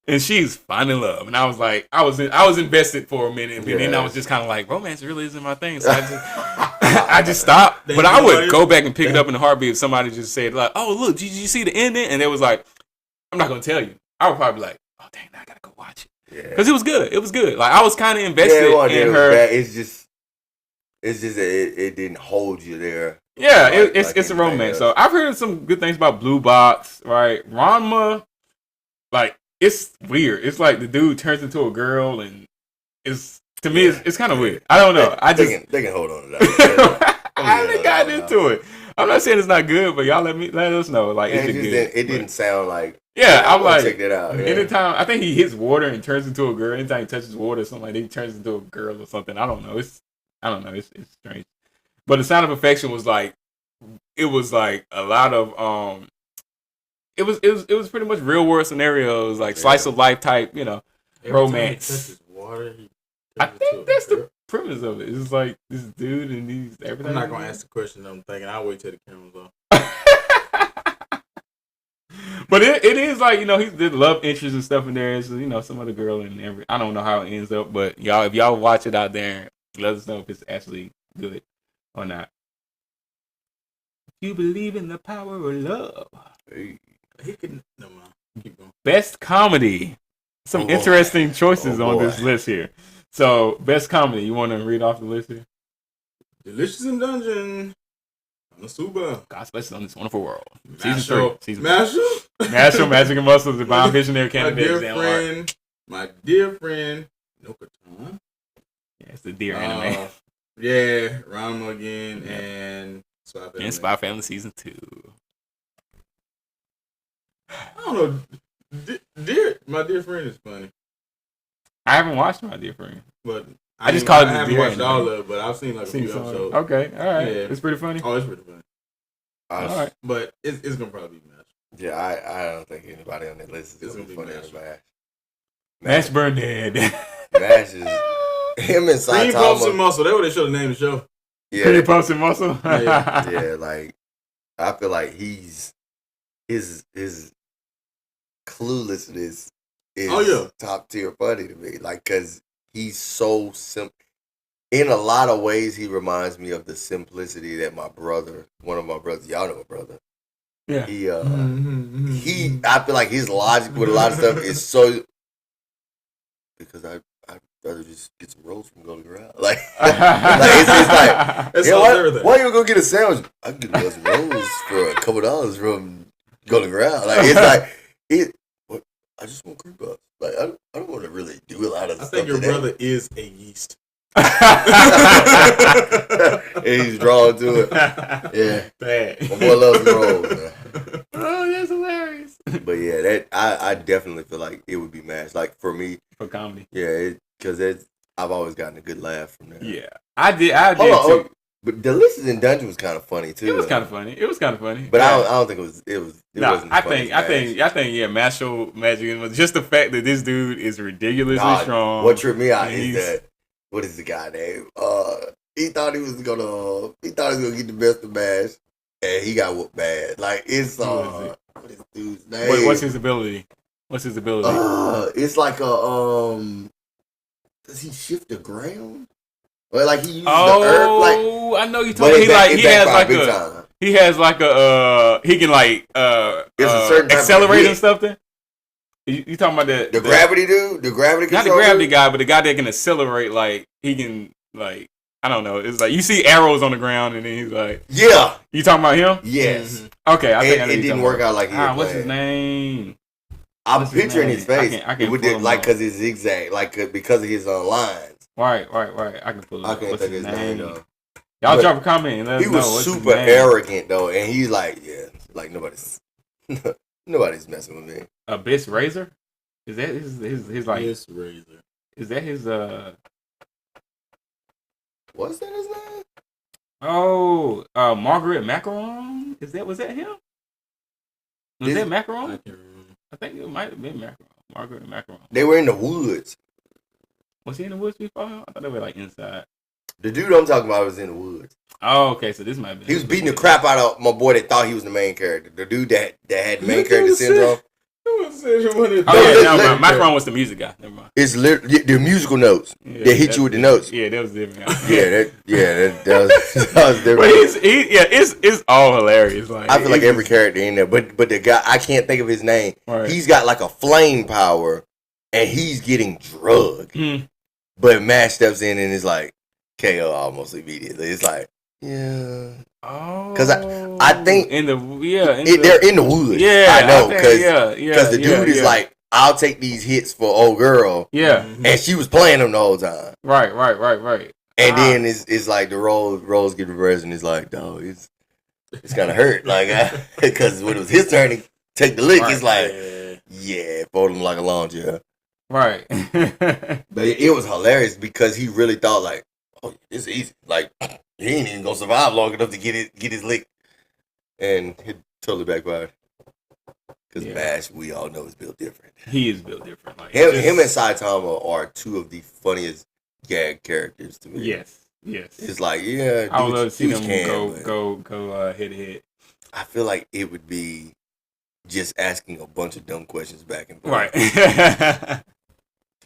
and she's finding love. And I was like, I was invested for a minute, and then I was just kind of like, romance really isn't my thing. So I just stopped. But I would go back and pick it up in a heartbeat if somebody just said like, "Oh, look, did you see the ending?" And it was like, "I'm not gonna tell you." I would probably be like, "Oh, dang, I gotta go watch it," because it was good. It was good. Like I was kind of invested in her. It's just it didn't hold you there. Yeah, it's a romance. So I've heard some good things about Blue Box, right? Ranma, like it's weird. It's like the dude turns into a girl, and it's to me it's kind of weird. I don't know. They can hold on to that. I haven't gotten into it. I'm not saying it's not good, but y'all let us know. Like it's good. It didn't sound like. Yeah, I'm like, check that out. Yeah. Anytime I think he hits water and turns into a girl. Anytime he touches water or something like that, he turns into a girl or something. I don't know. It's strange. But The Sound of Affection was like, it was like a lot of it was pretty much real world scenarios, like slice of life type, romance. I think that's the premise of it. It's like this dude and these everything. I'm not gonna ask the question. I'm thinking I'll wait till the camera's off. But it is like, he's the love interest and stuff in there. So, some other girl and I don't know how it ends up, but if y'all watch it out there, let us know if it's actually good or not. You believe in the power of love. He can no man. Keep going. Best comedy. Some interesting choices on this list here. So, best comedy. You want to read off the list here? Delicious in Dungeon. Nasuba. God Special on This Wonderful World. Season 3. Mashle, Magic and Muscle, Divine Visionary Candidate. My dear friend, Nokatan. Yeah, it's the deer anime. Yeah, Ranma again, and Spy Family. And Spy Family Season 2. I don't know. My dear friend is funny. I haven't watched My Dear Friend. But I just called it the I haven't deer watched anime. all of it, but I've seen like a few episodes. Okay, all right. Yeah. It's pretty funny. Oh, it's pretty funny. All right. But it's going to probably be Mash. Yeah, I don't think anybody on that list is going to be Mash. Mash Burnett. Mash is him and Saitama. Green Pumps and Muscle. That's what they should have named the show. Yeah, pretty puffs and muscle. yeah, like I feel like his cluelessness is top tier funny to me. Like, cause he's so simple. In a lot of ways, he reminds me of the simplicity that one of my brothers, y'all know my brother. Yeah. He I feel like his logic with a lot of stuff is so, because I'd rather just get some rolls from Golden Corral. Like it's like, why you go get a sandwich? I can get some rolls for a couple $2 from Golden Corral. Like, it's like, I just want cream puffs. Like, I don't want to really do a lot of stuff. I think your brother is a yeast. He's drawn to it. Yeah. Bad. My boy loves rolls, man. Oh, that's hilarious. But yeah, that I definitely feel like it would be MASH. Like, for me. For comedy. Yeah, because I've always gotten a good laugh from that. Yeah. I did too. But Delicious in Dungeon was kind of funny too. It was kind of funny. But I don't think it was. I think yeah, Mashal Magic was just the fact that this dude is ridiculously strong. What tripped me out is that, what is the guy name? He thought he was gonna get the best of Mash, and he got whooped bad. Like, it's what is dude's name? What's his ability? It's like does he shift the ground? Well, like, he uses the earth. Like, I know you told me. He has like a he can like it's a certain accelerate and stuff. Then you talking about the gravity dude, the gravity not the gravity guy, but the guy that can accelerate. Like, he can, like, I don't know. It's like you see arrows on the ground, and then he's like, yeah. You talking about him? Yes. Mm-hmm. Okay, I think it didn't work out like he was what's his name? I'm picturing his face. I can't like, because it's zigzag, like, because of his lines. Right. I can pull it up. I can't think of his name though. Y'all drop a comment and let us know. He was super arrogant though, and he's like, yeah, like nobody's messing with me. Abyss Razor? Is that his like? Abyss Razor. Is that his What's that his name? Oh, Margaret Macaron? Was that him? Was that Macaron? I can't remember. I think it might have been Macaron. Margaret Macaron. They were in the woods. Was he in the woods before him? I thought they were like inside. The dude I'm talking about was in the woods. Oh, okay. So this might be. He was beating the crap out of my boy that thought he was the main character. The dude that had main character syndrome. Macaron was the music guy. Never mind. It's literally the musical notes. They hit you with the notes. Yeah, that was different. that was different. But it's all hilarious. Like, I feel like every character in there, but the guy, I can't think of his name. Right. He's got like a flame power, and he's getting drugged. But Mash steps in and is like KO almost immediately. It's like, yeah. Oh, because I think they're in the woods. Yeah, I know, because the dude is like, I'll take these hits for old girl. Yeah, and she was playing them the whole time. Right. And then it's like the roles get reversed, and it's like, dog, it's kind of hurt, like, because when it was his turn to take the lick, it's like, yeah, fold him like a lawn chair. Right. But it was hilarious because he really thought like, oh, it's easy. Like, he ain't even gonna survive long enough to get his lick, and it totally backfired. Because Bash, we all know, is built different. He is built different. Like, him and Saitama are two of the funniest gag characters to me. Yes. It's like, yeah, I would love to see them go head to head. I feel like it would be just asking a bunch of dumb questions back and forth. Right. Do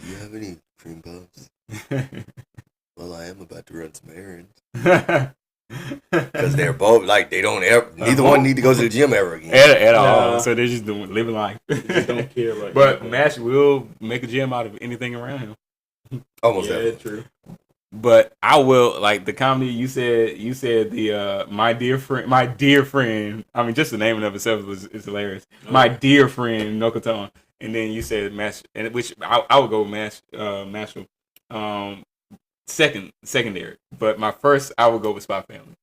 you have any cream puffs? Well, I am about to run some errands. Because they're both like, they don't ever, neither one need to go to the gym ever again at all. So they're just living life. They just don't care. Like, but Mash will make a gym out of anything around him. Almost that's true. But I will, like, the comedy you said the my dear friend. I mean, just the name of itself is hilarious. Okay. My dear friend Nokoton, and then you said Mash, and which I would go with Mashal. Secondary, but my first I would go with Spy Family.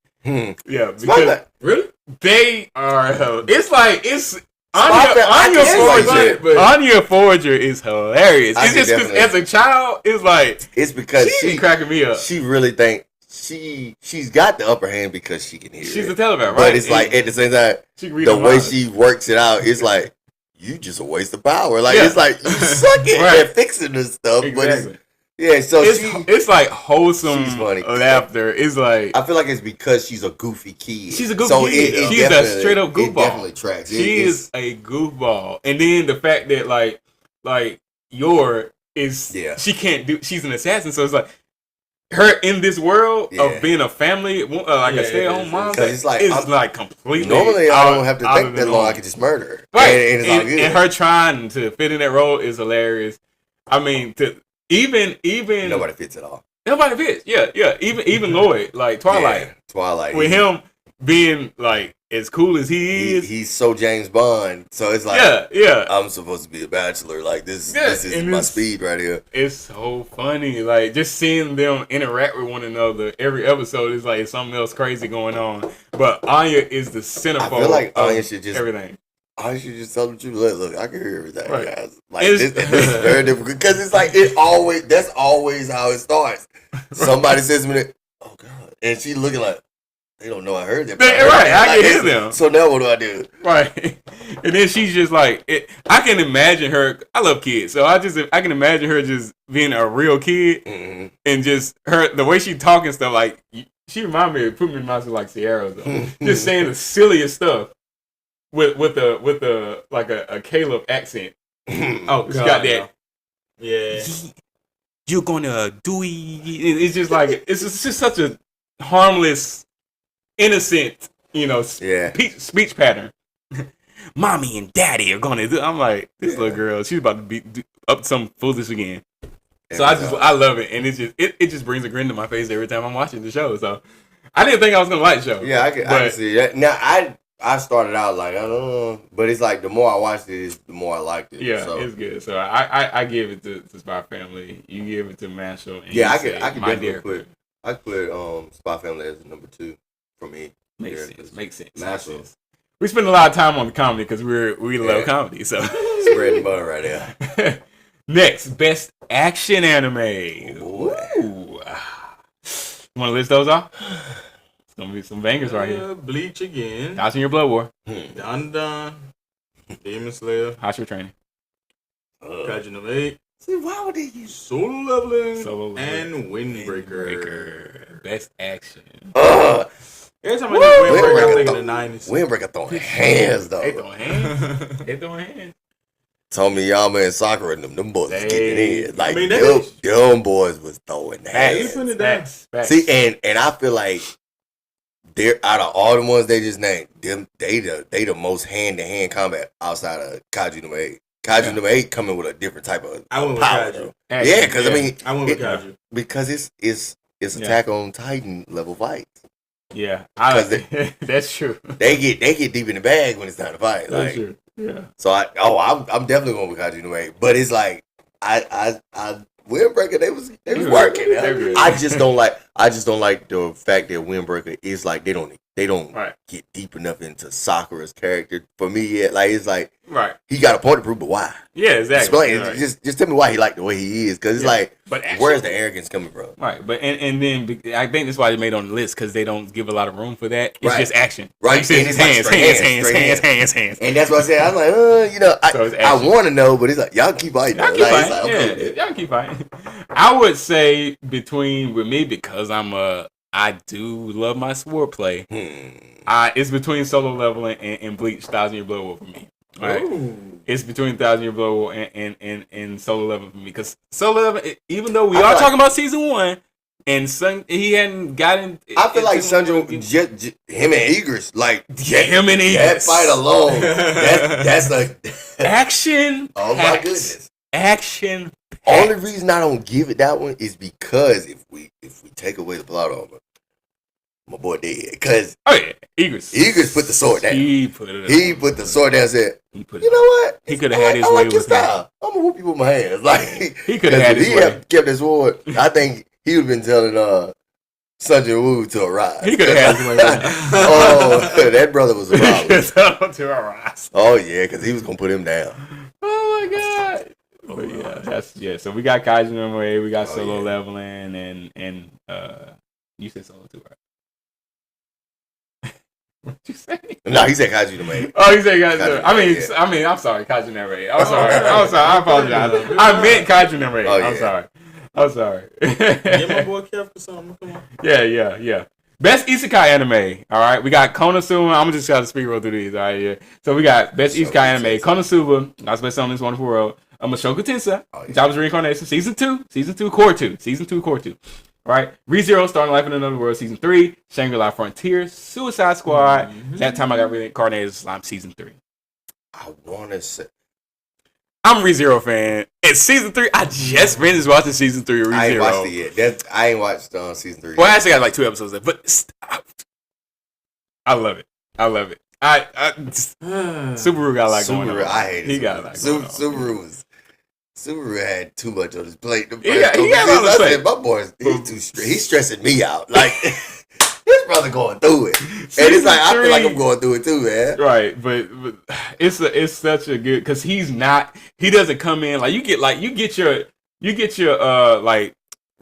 Yeah, because really they are. It's like Anya Forger is hilarious. It's just because as a child, it's like it's because she's cracking me up. She really think she's got the upper hand because she can hear. She's a telepath, right? But it's like at the same time, the way she works it out, it's like you just a waste of power. Like it's like you suck at fixing this stuff, but Yeah, so it's like wholesome laughter. It's like I feel like it's because she's a goofy kid. She's a goofy kid. She's a straight up goofball. It definitely tracks. She is a goofball, and then the fact that like she can't do. She's an assassin, so it's like her in this world of being a family, like a stay-at-home mom. It's like completely. Normally, I don't have to think that long. I can just murder her. Right, and it's all good. And her trying to fit in that role is hilarious. I mean, even nobody fits at all. Nobody fits. Yeah. Even Lloyd, like Twilight. With him being like as cool as he is, he's so James Bond. So it's like, I'm supposed to be a bachelor. Like this is my speed right here. It's so funny. Like just seeing them interact with one another. Every episode is like something else crazy going on. But Anya is the centerfold. I feel like Anya should just everything. I should just tell the truth. Look, I can hear everything, guys. Like this is very difficult because it's like that's always how it starts. Somebody says to me, "Oh God," and she looking like they don't know I heard that. Right, I can hear them. So now what do I do? Right, and then she's just like, I can imagine her. I love kids, so I can imagine her just being a real kid and just the way she talk and stuff. Like she put me in mind of like Sierra though, just saying the silliest stuff. With a like a Caleb accent. Oh, she got that. Yeah. You're gonna do it. It's just like it's just such a harmless, innocent, speech pattern. Mommy and Daddy are gonna do. I'm like this little girl. She's about to be up to something foolish again. So I love it, and it just brings a grin to my face every time I'm watching the show. So I didn't think I was gonna like the show. Yeah, I can see that. Now I started out like I don't know, but it's like the more I watched it, the more I liked it. Yeah, so. It's good. So I give it to Spy Family. You give it to Marshall. And I can definitely put Spy Family as number 2 for me. Makes sense. Marshall. We spend a lot of time on the comedy because we love comedy. So spreading butter right there. Next, best action anime. Ooh. You want to list those off? Gonna be some bangers right here. Bleach again. House in Your Blood War. Don. Demon Slayer. Hostile Training. Kaiju No 8. See, why would they use Solo Leveling and Windbreaker. Best action. Every time I do Windbreaker, I'm thinking the 90s. Windbreaker throwing hands though. They throwing hands. Tomiyama and Sakura and them boys was getting in. Like them boys was throwing hands. See, and I feel like they're out of all the ones they just named, they the most hand-to-hand combat outside of Kaiju No 8. Kaiju No 8 coming with a different type of power. Yeah, because I mean, I went with Kaiju because it's Attack on Titan level fights. Yeah, that's true. They get deep in the bag when it's time to fight. That's true. Yeah. So I'm definitely going with Kaiju No 8, but it's like I Windbreaker, they was working. I just don't like the fact that Windbreaker is like they don't get deep enough into Sakura's character for me yet. Like it's like he got a point to prove, but why? Yeah, exactly. Explain. Just tell me why he like the way he is, because it's like, but actually, where's the arrogance coming from? Right, but and then I think that's why they made it on the list, because they don't give a lot of room for that. It's just action. Right, like it's hands, and that's what I said. I'm like, I want to know, but it's like y'all keep fighting. Y'all keep fighting. I would say with me, because I do love my swordplay. It's between Solo Leveling and Bleach 1,000 Year Blood War for me. Right? It's between 1,000 Year Blood War and Solo Leveling for me. Because Solo Leveling, even though we are talking about season 1, and he hadn't gotten. I feel like Sanjo, him and Eagers, him and Eagers. That fight alone, that's like action. Oh my goodness, action. Only reason I don't give it that one is because if we take away the plot armor, my boy dead. Because Eagers put the sword down. He put the sword down and said, you know what? He could have had his way with style. I'm gonna whoop you with my hands. Like he could have had his way. He kept his sword. I think he would have been telling Sanjay Woo to arise. He could have had his way with Oh, that brother was a problem. To arise. Oh yeah, because he was gonna put him down. Oh my god. But so we got Kaiju No 8, we got Solo Leveling, and you said Solo too, right? What'd you say? No, he said Kaiju No 8. Oh, he said Kaiju No 8. I mean, I'm sorry, Kaiju No 8. I'm sorry. I apologize. I meant Kaiju No 8. I'm sorry. I'm sorry. Get my boy Kev for something. Come on. Yeah. Best Isekai anime. All right, we got Konosuba. I'm just gonna speed roll through these. All right, yeah. So we got Best Isekai anime. Konosuba. That's based on This Wonderful World. Mushoku Tensei. Jobless Reincarnation. Season 2. Core 2. All right. ReZero. Starting Life in Another World. Season 3. Shangri-La Frontier. Suicide Squad. Mm-hmm. That time I got reincarnated as Slime. Season 3. I want to say. I'm a ReZero fan. It's season 3. I just finished watching season 3 of ReZero. I ain't watched it yet. I ain't watched season 3. Well, I actually got like 2 episodes left, but I love it. Subaru got a lot going on. I hate it. He got a lot going on. Subaru had too much on his plate. He had on his plate. My boy, he's stressing me out. Like, his brother going through it. And it's like, I feel like I'm going through it too, man. Right, but it's such a good, because he doesn't come in, like, you get your like,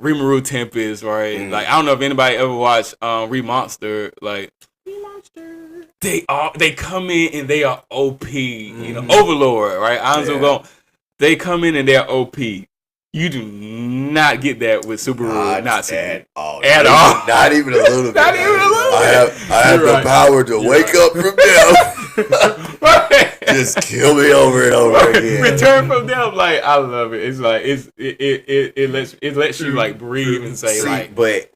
Rimuru Tempest, right? Like, I don't know if anybody ever watched Remonster, like, they come in and they are OP, you know, Overlord, right? They come in and they're OP. You do not get that with Subaru Natsu at all. Not even a little bit. I have the power to wake up from death. Just kill me over and over again. Return from death, like, I love it. It's like it lets you like breathe and say, like, but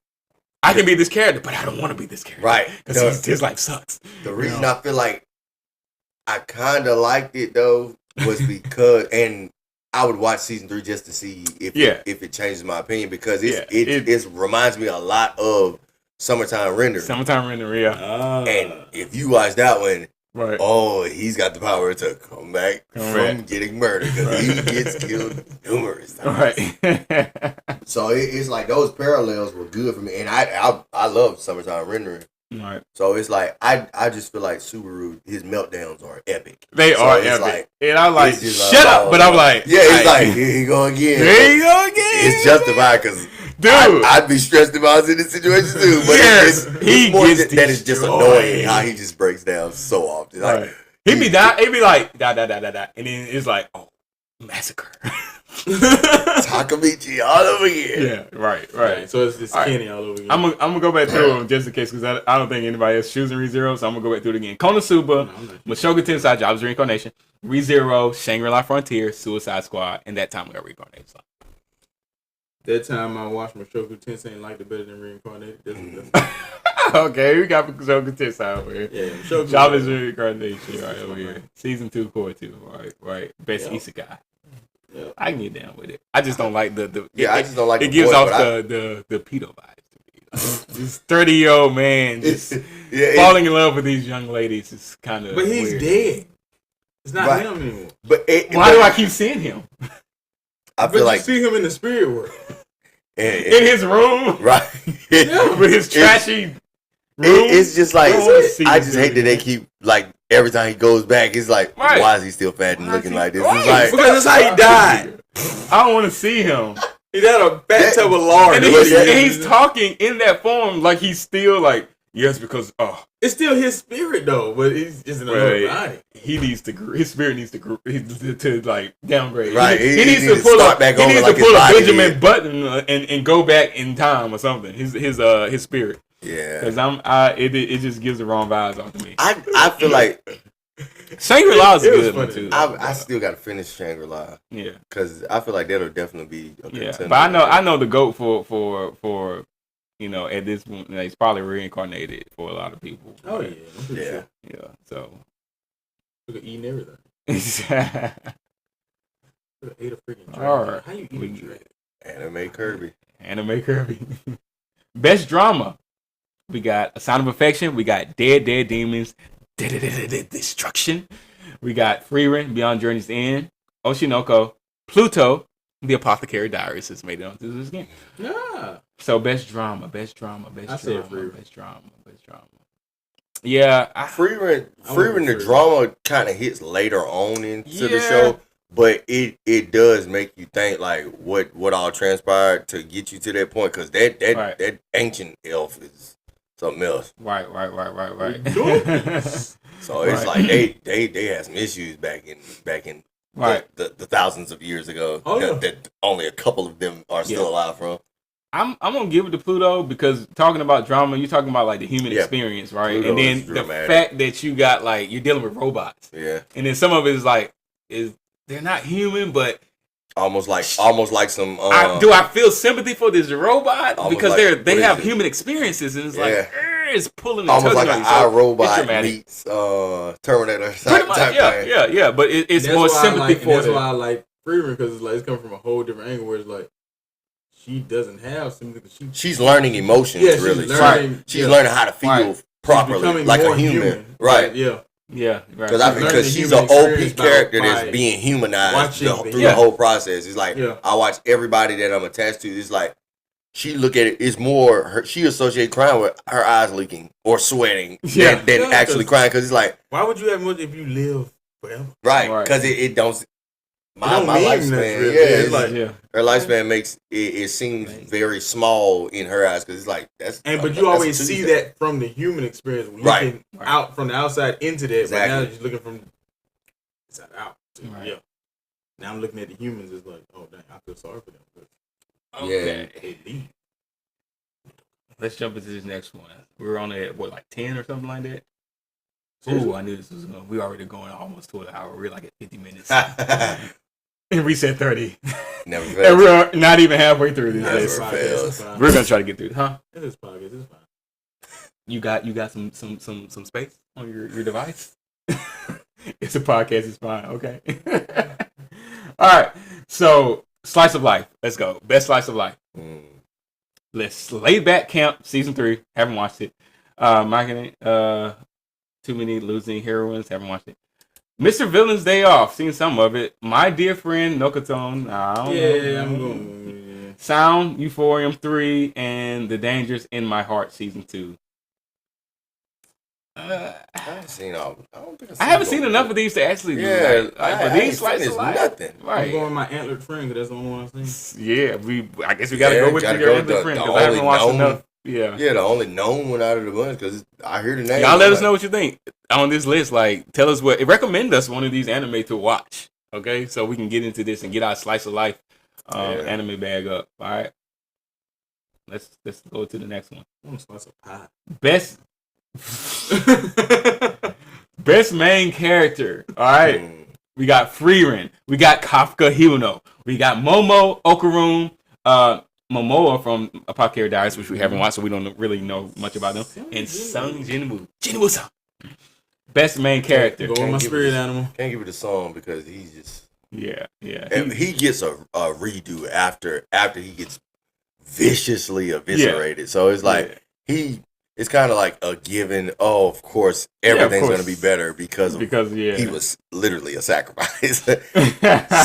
I can be this character, but I don't want to be this character, right? Because his life sucks. The reason I feel like I kind of liked it though was because, and I would watch season 3 just to see if it changes my opinion, because it reminds me a lot of Summertime Render. And if you watch that one, right? Oh, he's got the power to come back from getting murdered, because he gets killed numerous times. Right. So it's like those parallels were good for me, and I love Summertime Rendering. Right. So it's like I just feel like Subaru, his meltdowns are epic. They are epic. Like, and I like shut up, but I'm like, yeah, it's like here you go again. It's justified, because I'd be stressed if I was in this situation too. But it's more that it's just annoying how he just breaks down so often. Like, he'd be like da, and then it's like, oh, massacre. Takamichi all over again. Yeah, right. So it's Kenny all over again. I'm gonna go back through them just in case, because I don't think anybody else choosing ReZero, so I'm gonna go back through it again. Konosuba, Mushoku Tensei, Jobless Reincarnation, ReZero, Shangri-La Frontier, Suicide Squad, and that time we got reincarnated. So. That time I watched Mushoku Tensei and liked it better than Reincarnated. Okay, we got Mushoku Tensei over here. Yeah, Mushoku. Jobless Reincarnation right over here. Season 2, Core 2. Right. Best Isekai. Yeah. I can get down with it. I just don't like the I just don't like it. It gives off the pedo vibes to me. Like, this 30-year-old man just falling in love with these young ladies is kind of. But he's weird. Dead. It's not him anymore. But why do I keep seeing him? I feel like you see him in the spirit world. In his room, right? With his trashy room. It's just like I just hate that they keep like every time he goes back, it's like, why is he still fat and looking like this? It's like, because that's how he died. I don't want to see him. He had a bathtub of lard, and he's talking in that form like he's still like, yes, because it's still his spirit though, but he's just in another body. His spirit needs to like downgrade. Right, he needs to pull a Benjamin Button and go back in time or something. His spirit. Yeah, because it just gives the wrong vibes off to me. I feel like Shangri-La is a good one too. I still got to finish Shangri-La. Yeah, because I feel like that'll definitely be a contender. But I know the GOAT for you know, at this point, he's probably reincarnated for a lot of people. Oh yeah. So look at eating everything. Ate a freaking dragon. All right. How you eat a dragon? Anime Kirby. Best drama. We got A Sign of Affection. We got Dead Demons. Destruction. We got Frieren, Beyond Journey's End. Oshinoko. Pluto. The Apothecary Diaries has made it onto this game. Yeah. So best drama. Yeah. Frieren the drama kind of hits later on into the show. But it does make you think like what all transpired to get you to that point, because that ancient elf is something else. Right. So it's like they had some issues back in the thousands of years ago that only a couple of them are still alive from. I'm gonna give it to Pluto because talking about drama, you're talking about like the human experience, right? Pluto, and then the fact that you got like you're dealing with robots, and then some of it is like they're not human, but almost like some. Do I feel sympathy for this robot because they have human experiences, and it's like it's pulling the almost like an iRobot meets Terminator. Pretty much, yeah. But it's more sympathy for. That's why I like Freeman because it's coming from a whole different angle where it's like. She doesn't have sympathy. She's learning emotions, really. She's learning how to feel properly, like a human. Right. Yeah. Right. Because she's an OP character that's being humanized through the whole process. It's like, I watch everybody that I'm attached to. It's like, she look at it, it's more, she associates crying with her eyes leaking or sweating than actually crying. Because it's like, why would you have much if you live forever? Right. Because it don't. My lifespan, her lifespan makes it seems very small in her eyes because it's like but you always see that from the human experience, looking out from the outside into that. But now you're looking from inside out. Yeah. Now I'm looking at the humans. It's like, oh dang, I feel sorry for them. Okay. Let's jump into this next one. We're on at like 10 or something like that. Ooh, I knew this was going. We already going almost to an hour. We're like at 50 minutes. And we said 30. Never fails. And we're not even halfway through this. Never fails. We're gonna try to get through it, huh? This podcast is fine. You got some space on your device? It's a podcast, it's fine, okay. Alright. So slice of life. Let's go. Best slice of life. Let's lay back camp season 3. Haven't watched it. Too many losing heroines. Haven't watched it. Mr. Villain's Day Off. Seen some of it. My Dear Friend Nokatone. I'm going. Sound Euphorium 3 and The Dangers in My Heart season 2. I haven't seen all. I haven't seen enough of these to actually. These slices of life. Nothing. Right. I'm going with my antlered friend because that's the only one I've seen. Yeah, I guess we gotta go with your antlered friend because I haven't watched enough. Yeah, the only known one out of the bunch because I hear the name. Y'all let us know what you think on this list. Like, tell us recommend us one of these anime to watch. Okay, so we can get into this and get our slice of life anime bag up. All right, let's go to the next one. I want a slice of pie. Best main character. All right, we got Frieren, we got Kafka Hino, we got Momo Okarun, Momoa from Apothecary Diaries, which we haven't watched, so we don't really know much about them. And Sung Jinwoo-san. Best main character. Go with my spirit animal. Can't give it a song because he's just... Yeah. He gets a redo after he gets viciously eviscerated. So it's like, it's kind of like a given, of course, everything's going to be better because he was literally a sacrifice.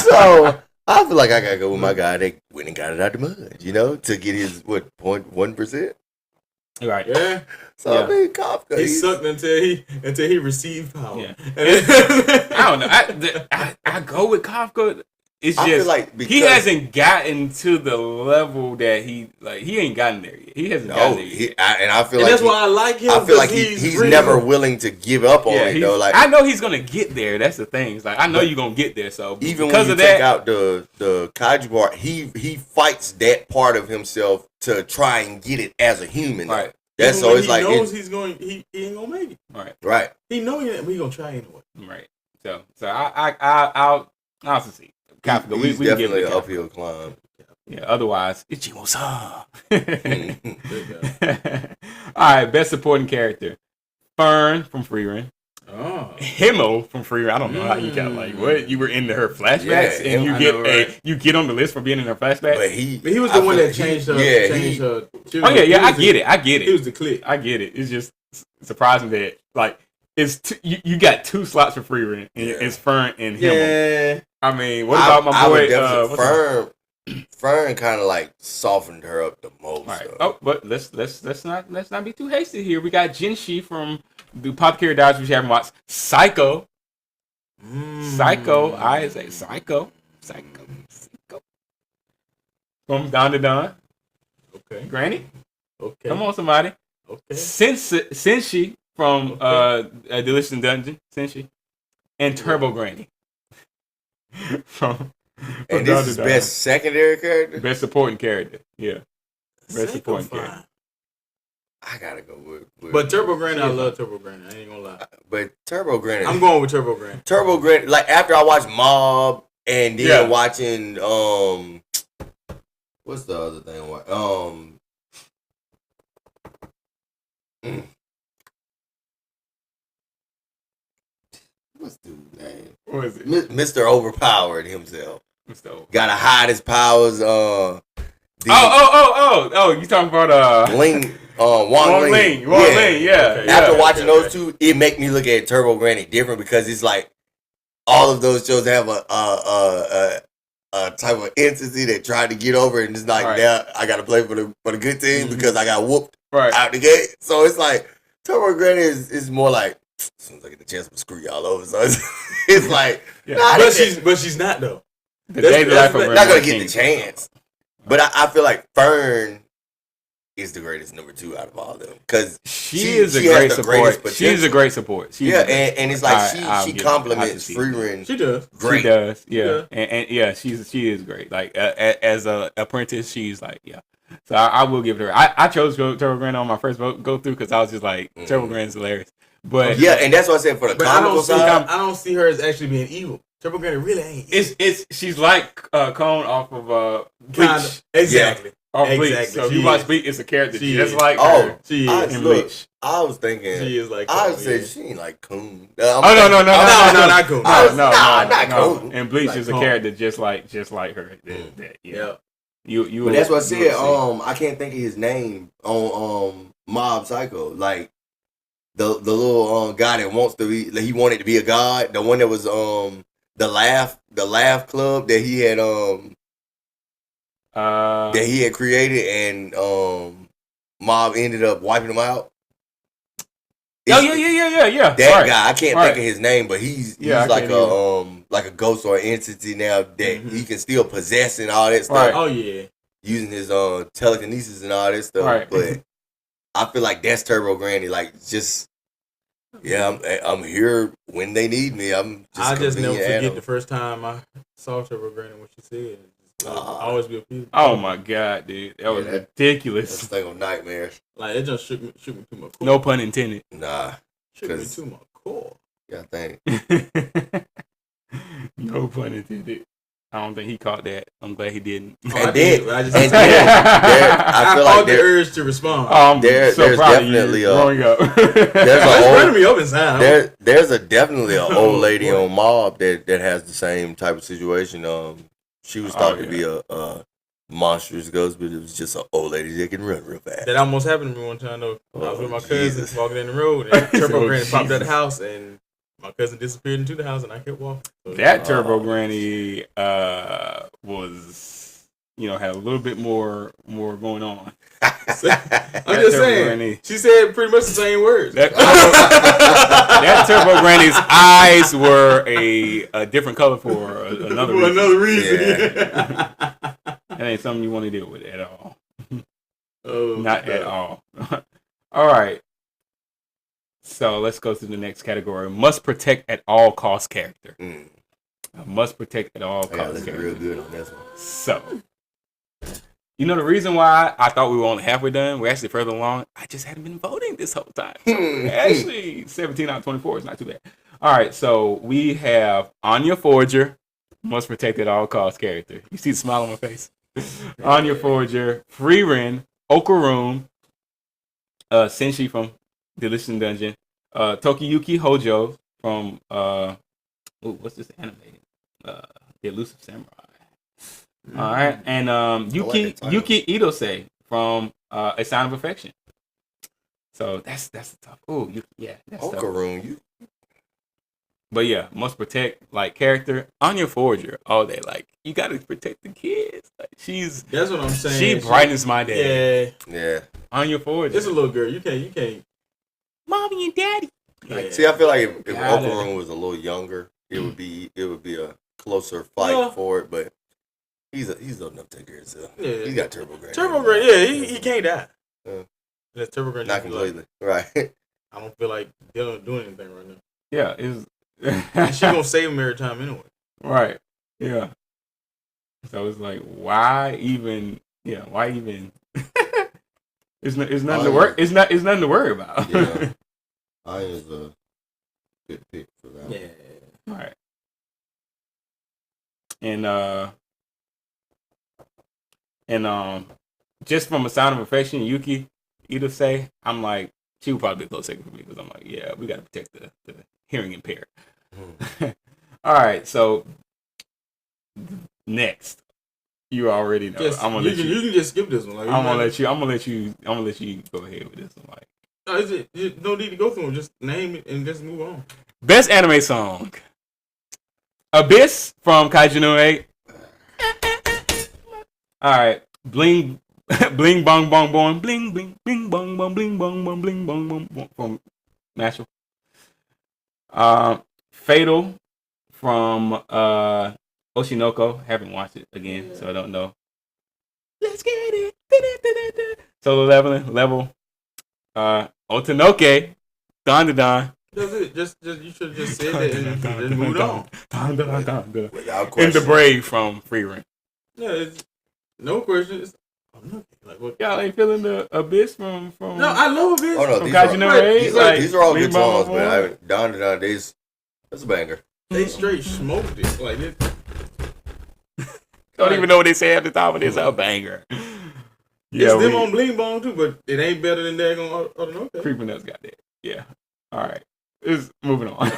So... I feel like I gotta go with my guy that went and got it out the mud, to get his 0.1%. Right. Yeah. So I mean, Kafka. He sucked until he received power. Yeah. I don't know. I go with Kafka. It's just I feel like he hasn't gotten to the level that he ain't gotten there yet. He hasn't gotten there yet. I feel like that's why I like him. I feel like he's really never willing to give up on it though. Like I know he's gonna get there. That's the thing. It's like I know you're gonna get there. So even when you take out the kaiju part, he fights that part of himself to try and get it as a human. Right. That's so it's like he knows he ain't gonna make it. Right. He knows that, but he gonna try anyway. Right. So I'll succeed. Kafka, he's definitely an uphill climb. Yeah, otherwise, it's Ichimo-san. All right, best supporting character. Fern from Frieren. Oh. Himo from Frieren. I don't know how you got what? You were into her flashbacks and you get on the list for being in her flashbacks? But he was the one that changed her. Oh, yeah, I get it. He was the click. I get it. It's just surprising that, it's you got 2 slots for Frieren. It's Fern and Himo. Yeah. I mean, what about my boy? Fern kind of softened her up the most. Right. Oh, but let's not be too hasty here. We got Jinshi from the Apothecary Diaries, which you haven't watched. Psycho. I say Psycho. From Don to Don. Okay. Granny. Okay. Come on, somebody. Okay. Senshi from Delicious Dungeon. Senshi. And Turbo Granny. And this is best secondary character? Best supporting character. Yeah. Best supporting character. I gotta go with but Turbo Granny, I love Turbo Granny. I ain't gonna lie. But Turbo Granny, I'm going with Turbo Granny. Turbo Granny, like after I watched Mob and then watching what's the other thing? What's the name? What is it? Mr. Overpowered himself. Gotta hide his powers. You talking about Ling? Wong Ling. Yeah. After watching those two, it make me look at Turbo Granny different because it's like all of those shows have a type of entity that tried to get over, and it's like now I got to play for the good team because I got whooped out the gate. So it's like Turbo Granny is more like as soon as I get the chance to screw y'all over. So it's like, but she's not though. That's not gonna get the chance. But I feel like Fern is the greatest number 2 out of all of them because she is a great support. She's a great support. And it's like she compliments Freerin. She does. Great. She does. Yeah, and she is great. Like as a apprentice, she's like So I will give it her. I chose Turbo Granny on my first go through because I was just like Turbo Granny's hilarious. But and that's what I said for the comical side. I don't see her as actually being evil. Turbo Granny really ain't. She's like Cone off of Bleach. Exactly. Bleach. So if you watch Bleach, it's a character just like her. She is in Bleach. I was thinking she is like. I would say she ain't like Coon. No, not Coon. Not Coon. And Bleach is a character just like her. You. But that's what I said. I can't think of his name on Mob Psycho. Like the little guy that wants to be. He wanted to be a god. The one that was the laugh club that he had created, and Mob ended up wiping him out. Yeah. That guy, I can't think of his name, but he's like a ghost or entity now that he can still possess and all that stuff. Right. Oh yeah, using his telekinesis and all that stuff. Right. But I feel like that's Turbo Granny. Like just. Yeah, I'm here when they need me. I just never forget the first time I saw Turbo Granny when she said it. Always be a piece. Oh my god, dude, that was ridiculous. That thing of nightmares. Like it just shook me to my core. No pun intended. Nah, shook me to my core. Yeah, I think. No pun intended. I don't think he caught that. I'm glad he didn't. I feel like the urge to respond. There's definitely growing up. There's definitely an old lady on Mob that has the same type of situation. She was thought to be a monstrous ghost, but it was just an old lady that can run real fast. That almost happened to me one time though. I was with my cousin walking in the road, and Turbo Granny popped out of the house, and my cousin disappeared into the house, and I kept walking. So that Turbo Granny was, had a little bit more going on. I'm just saying. Granny, she said pretty much the same words. That Turbo Granny's eyes were a different color for another reason. Yeah. That ain't something you want to deal with at all. Not at all. All right. So let's go to the next category. Must protect at all cost character. Must protect at all cost character. Real good on this one. So, the reason why I thought we were only halfway done, we're actually further along. I just hadn't been voting this whole time. So actually, 17 out of 24 is not too bad. All right, so we have Anya Forger, must protect at all cost character. You see the smile on my face? Anya Forger, Freerin, Okaroon, Senshi from Delicious Dungeon, Tokiyuki Hojo from what's this animated? The Elusive Samurai. All right, and Yuki Idose from A Sign of Affection. So that's tough. Oh, that's Okaroon, tough. But yeah, must protect like character. Anya Forger all day. Like you gotta protect the kids. Like that's what I'm saying. She brightens my day. Yeah. Anya Forger. It's a little girl. You can't. Mommy and daddy. Like, see, I feel like if Okaroon was a little younger, it would be a closer fight for it. But he's old enough to take care of himself. Yeah. He's got Turbo Granny. Turbo Granny, he can't die. That's Turbo Granny. Not completely. Right. I don't feel like doing anything right now. Yeah, and she gonna save him every time anyway. Right. Yeah. So it's like, why even? Yeah, why even? It's nothing to worry. It's nothing to worry about. Yeah. I is a good pick for that. Yeah. All right. And just from a sound of affection, Yuki either say, I'm like, she would probably be a close second for me because I'm like, yeah, we got to protect the hearing impaired. All right, so next, you already know. I'm gonna let you. You can just skip this one. Like, I'm gonna let you go ahead with this one. Like, no, you don't need to go through them. Just name it and just move on. Best anime song: Abyss from Kaiju no 8. All right, Bling Bling Bong Bong Bong Bling Bling Bing Bong Bong Bling Bong Bong Bling Bong Bong from Nashville. Fatal from Oshinoko. Haven't watched it again, so I don't know. Let's get it. Solo level. Otonoke. Don. That's it. Just you should have just said it and just moved on. In the Brave from Free Run. Yeah, it's no question. Like what? Y'all ain't feeling the Abyss from No, I love Abyss. Oh no, these are all good songs, man. Don, that's a banger. They straight smoked it like this. Don't even know what they say at the top of this. A banger. Yeah, it's them on Bling Bong too, but it ain't better than that on Otonoke. Creeping Nuts got that. Yeah. All right. It's moving on.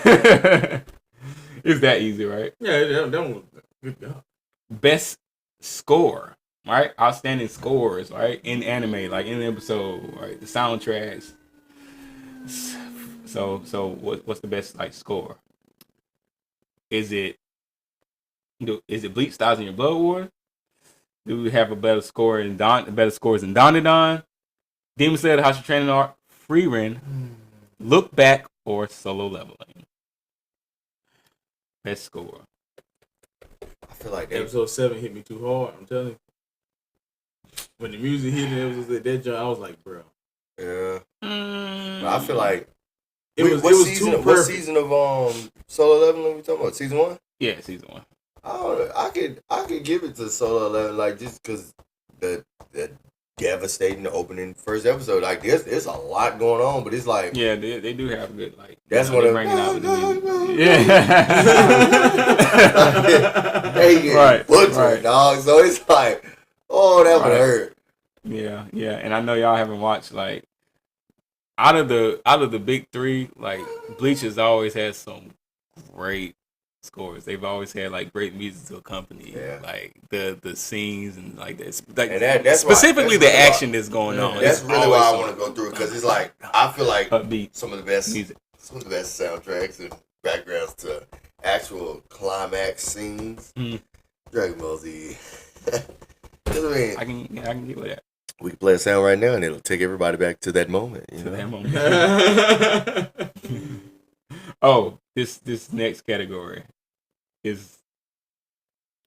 It's that easy, right? Yeah, that one was good job. Best score, right? Outstanding scores, right? In anime, like in the episode, right? The soundtracks. So what's the best like score? Is it Bleach Styles in Your Blood War? Do we have a better score in better scores in Don? Demon Slayer, House of Training Art, Free Ren, Look Back, or Solo Leveling? Best score. I feel like episode 7 hit me too hard. I'm telling you. When the music hit, it was that joint. I was like, bro. Yeah. I feel like what season of Solo Leveling we talking about? Season 1? Yeah, season 1. I could give it to Solo Leveling, like just because the devastating opening first episode. Like there's a lot going on, but it's like they do have good like that's what they're bringing out with the music. They get butchered, dog. So it's like, oh, that would hurt. Yeah, and I know y'all haven't watched like out of the big three, like Bleach has always had some great scores. They've always had like great music to accompany like the scenes and like this, like and that's specifically the action that's going on. That's really why I want to go through it because it's like I feel like some of the best music, some of the best soundtracks and backgrounds to actual climax scenes. Dragon Ball Z. I can get with that. We can play a sound right now and it'll take everybody back to that moment. That moment. Oh, this next category is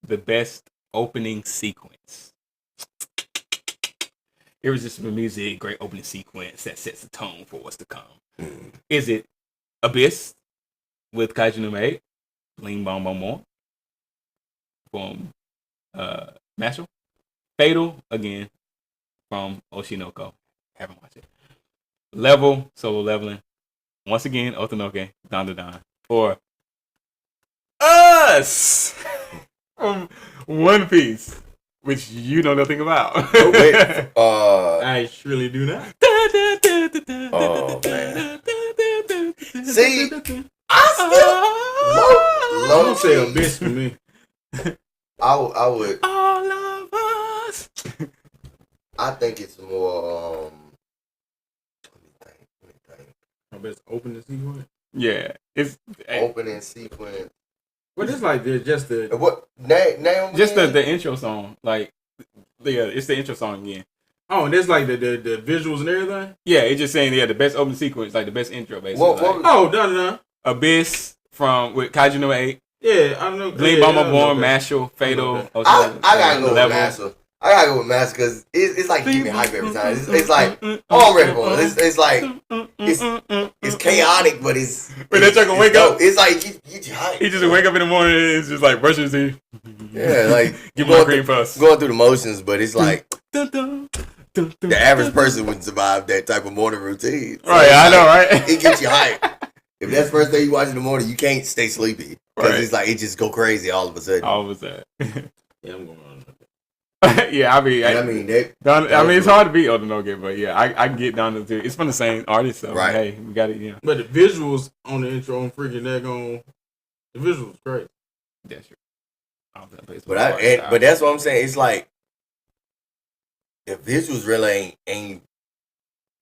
the best opening sequence. It was just some music, great opening sequence that sets the tone for what's to come. Is it Abyss with Kaiju no 8, Bling Bong Bong Bong from Mashal, Fatal again from Oshinoko. Haven't watched it. Solo Leveling. Once again, Otonoke, Don. For Us from One Piece, which you know nothing about. I surely do not. Oh man. See, I don't say Abyss for me. I would. All of us. I think it's more. Let me think. Best opening sequence. Yeah, it's opening sequence. But it's like just the what name just the intro song. Like it's the intro song again. Oh, and there's like the visuals and everything. Yeah, it's just saying the best opening sequence, like the best intro, basically. Done. Abyss with Kaiju no 8. Yeah, I know. Bling Bong Bong Bong, Mashal, Fatal. I gotta go with Mashal. I gotta go with Master because it's like keep me hype every time. It's like, oh, I'm ready for it. It's like it's chaotic, but it's. But that y'all gonna wake up. It's like you hype. He just wake up in the morning and it's just like brush his teeth. Yeah, like give me a green puss. Going through the motions, but it's like the average person wouldn't survive that type of morning routine. So right, I know, right? It gets you hype. If that's the first thing you watch in the morning, you can't stay sleepy because it's like it just go crazy all of a sudden. All of a sudden. Yeah, I'm going on. Yeah, I mean, it's hard to beat Otonoke, but yeah, I get down to it. It's from the same artist, so right. Hey, we got it. Yeah, but the visuals on the intro on freaking the visuals great. That's true. But that's what I'm saying. It's like the visuals really ain't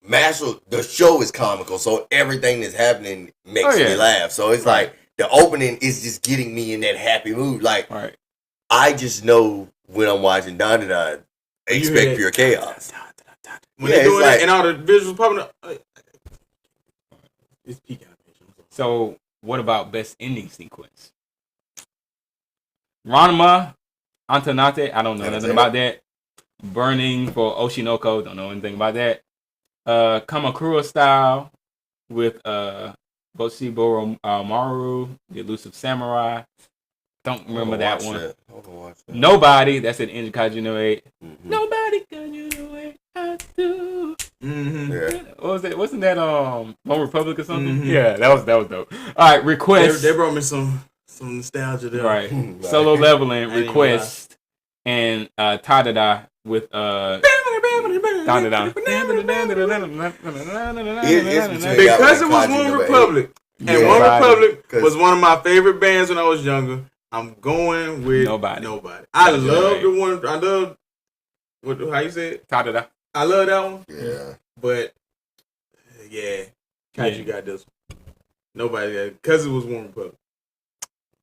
Marshall. The show is comical, so everything that's happening makes me laugh. So it's like the opening is just getting me in that happy mood. Like I just know. When I'm watching Don, expect pure chaos. When they're doing it and all the visuals popping up, it's peak animation. So, what about best ending sequence? Ranma, Antonate, I don't know nothing about that. Burning for Oshinoko, don't know anything about that. Kamakura style with Boshiboro Maru, the elusive samurai. Don't remember that one. Nobody. That's an Inji Kaiju no 8. Nobody Kaiju no 8. I do. Yeah. What was that? Wasn't that One Republic or something? Yeah, that was dope. All right, request. They brought me some nostalgia there. Right. Solo leveling request and Tadada with Tadada. Because it was One Republic, and One Republic was one of my favorite bands when I was younger. I'm going with Nobody. I love the one. I love how you say it? Tadada. I love that one. Yeah. But Kaiju got this one. Nobody got it because it was One Republic.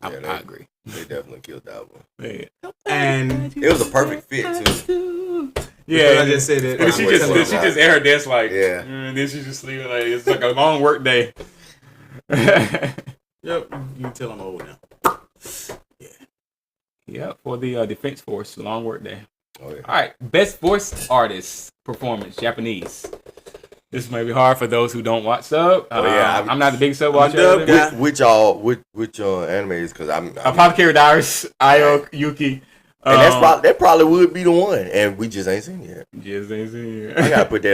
I agree. They definitely killed that one. Yeah. And it was a perfect fit too. Yeah, I just said that. She just air her desk like and then she just sleeping like it's like a long work day. Yep, you can tell I'm old now. Yeah, for the Defense Force, long work day. Oh, yeah. All right, best voice artist performance, Japanese. This may be hard for those who don't watch sub. I'm not a big sub watcher. Which animes? Because I'm Apothecary Diaries, Ayo Yuki. And that probably would be the one, and we just ain't seen it yet.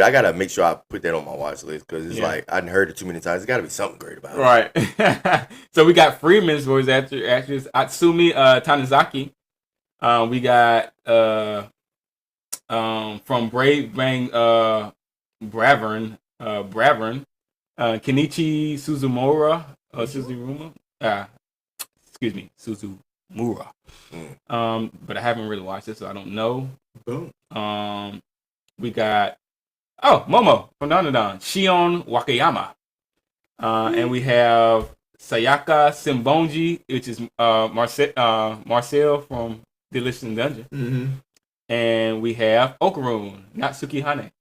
I gotta make sure I put that on my watch list because it's like I heard it too many times. It's gotta be something great about it. Right. So we got Freeman's voice actress Atsumi Tanizaki. We got from Brave Bang Bravern Kenichi Suzumura Suzumura. But I haven't really watched it, so I don't know. Boom. We got Momo from Dandadan, Shion Wakayama, and we have Sayaka Simbonji, which is Marcel from Delicious Dungeon, and we have Okarun Natsuki Hane